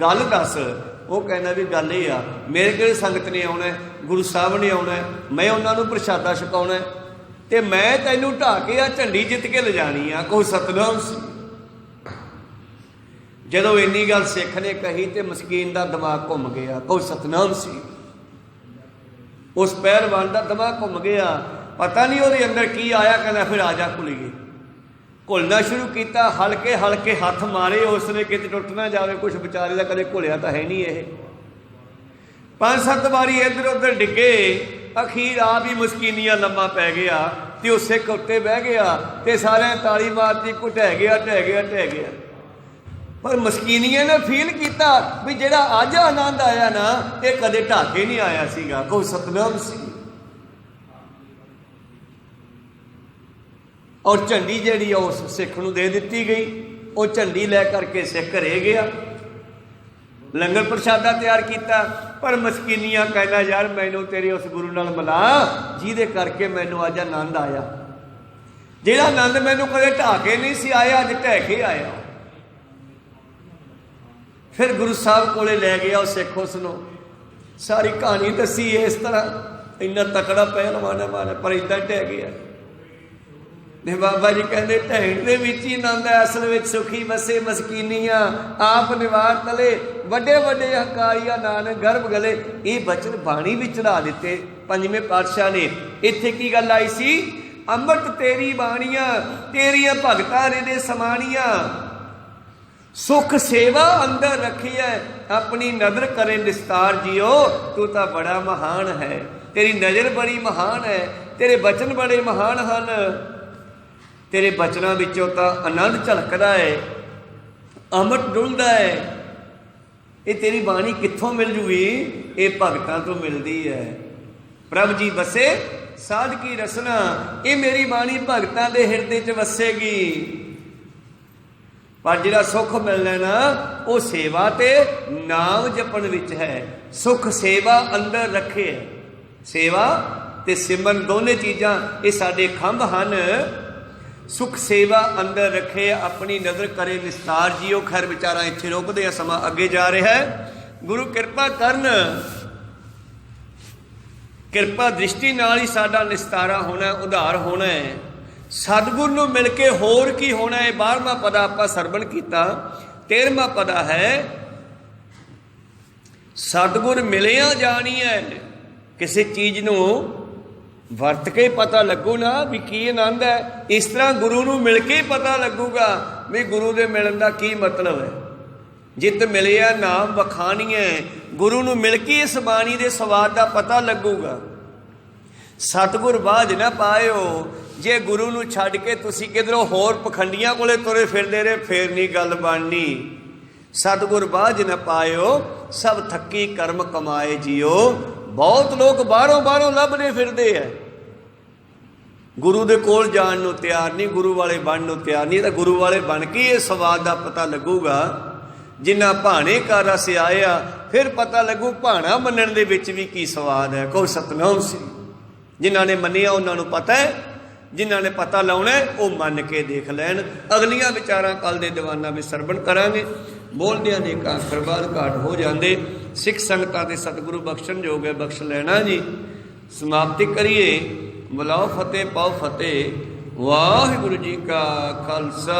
ਗੱਲ ਦੱਸ। ਉਹ ਕਹਿੰਦਾ ਵੀ ਗੱਲ ਇਹ ਆ, ਮੇਰੇ ਕਿਹੜੇ ਸੰਗਤ ਨੇ ਆਉਣਾ, ਗੁਰੂ ਸਾਹਿਬ ਨੇ ਆਉਣਾ, ਮੈਂ ਉਹਨਾਂ ਨੂੰ ਪ੍ਰਸ਼ਾਦਾ ਛਕਾਉਣਾ ਤੇ ਮੈਂ ਤੈਨੂੰ ਢਾਹ ਕੇ ਆ ਝੰਡੀ ਜਿੱਤ ਕੇ ਲਿਜਾਣੀ ਆ। ਕਹੋ ਸਤਨਾਮ ਸੀ। ਜਦੋਂ ਇੰਨੀ ਗੱਲ ਸਿੱਖ ਨੇ ਕਹੀ ਤੇ ਮਸਕੀਨ ਦਾ ਦਿਮਾਗ ਘੁੰਮ ਗਿਆ। ਕਹੋ ਸਤਨਾਮ ਸੀ। ਉਸ ਪਹਿਲਵਾਨ ਦਾ ਦਿਮਾਗ ਘੁੰਮ ਗਿਆ। पता नहीं वो अंदर की आया, कहना फिर आ जा घुलीए। घुलना शुरू किया, हल्के हल्के हथ मारे उसने किते टुट ना जाए, कुछ बेचारे का कदे घुलिया तो है नहीं। ये 5-7 बारी इधर उधर डिगे, अखीर आप ही मुस्कीनिया लम्मा पै गया तो सिख उत्ते बह गया तो सारे ताली मारती को ढह गया ढह गया ढह गया। पर मस्कीनिया ने फील किया भी जेड़ा अज आनंद आया ना ये कदे ढाके नहीं आया सीगा, कोई सतनाम सी। और झंडी जी उस सिख नूं दे दी गई, वो झंडी लै करके सिख घरे गया, लंगर प्रशादा तैयार किया। पर मस्कीनिया कहना यार मैनू तेरे उस गुरु नाल मिला जिहदे करके मैनू अज आनंद आया, जिहड़ा आनंद मैनू कदे ढाके नहीं सी आया अज ढह के आया। फिर गुरु साहब कोले लै गया उस सिख, उसनों सारी कहानी दसी। इस तरह इन्ना तकड़ा पहलवान है मारा, पर इदा ढह गया। बाबा जी कहते ढहण दे विच ही आनंद है, असल में सुखी बसे मस्कीनिया आप निवार तले, वड्डे वड्डे हंकारिया नानक गर्भ गले। ये बचन बाणी भी चढ़ा दिते पंजवें पातशाह ने। इत्थे की गल आई सी, अमृत तेरी बाणियां तेरिया भगतां ने समाणिया, सुख सेवा अंदर रखी है अपनी नजर करे निस्तार जियो, तू तो बड़ा महान है, तेरी नज़र बड़ी महान है, तेरे बचन बड़े महान हैं, तेरे बचनों विचों तो आनंद झलकदा है, अमृत डुलदा है। ये तेरी बाणी कित्थों मिल जूगी? ये भगतां तो मिलती है। प्रभ जी बसे साध की रसना, ये मेरी बाणी भगतां दे हिरदे च वसेगी। पर जिहड़ा सुख मिलना ना वो सेवा ते नाम जपण विच है। सुख सेवा अंदर रखे है, सेवा ते सिमरन दोने चीज़ां ये साडे खंभ हन। सुख सेवा अंदर रखे अपनी नज़र करे निस्तार जियो। खैर विचारा इत्थे रोकदे आ, समा अगे जा रहा है। गुरु कृपा करन, कृपा दृष्टि नाल ही साडा निस्तारा होना, उधार होना है। सतगुर नूं मिल के होर की होना है। 12वां पदा आपां सरवण कीता, 13वां पदा है सतगुर मिलिया जानी है। किसी चीज़ नूं वरत के पता लगू ना भी की आनंद है, इस तरह गुरु नूं मिल के पता लगूगा भी गुरु दे मिलन दा की मतलब है। जित मिलिया नाम बखानी है, गुरु नूं मिल के इस बाणी दे स्वाद दा पता लगूगा। सतगुर बाझ ना पायो, जे गुरु नूं छड्ड के तुसी किधरों होर पखंडियां कोले तुरे फिरदे रहे फिर नहीं गल बननी। सतगुर बाझ न पायो, सब थकी कर्म कमाए जियो। बहुत लोग बाहरों बाहरों लभने फिरदे है, गुरु दे कोल जाण नूं तैयार नहीं, गुरु वाले बन नूं तैयार नहीं। तो गुरु वाले बन के ये स्वाद का पता लगूगा। जिन्ना भाणे का रस आया फिर पता लगू भाणा मनण दे विच भी की स्वाद है। कोई सतनाम सी, जिन्हां ने मन्निया उन्हां नूं पता है, जिन्हां ने पता लाउणा है वो मन के देख लैण। अगलियां विचारां कल दे दीवानां विच सरवण करांगे। बोलदियां ने अखर बाद घाट हो जाते। सिख संगतां दे सतगुरु बख्शण योग है, बख्श लेना जी। समाप्ति करिए। बुलाओ फतेह पाओ फतेह। वाहिगुरु जी का खालसा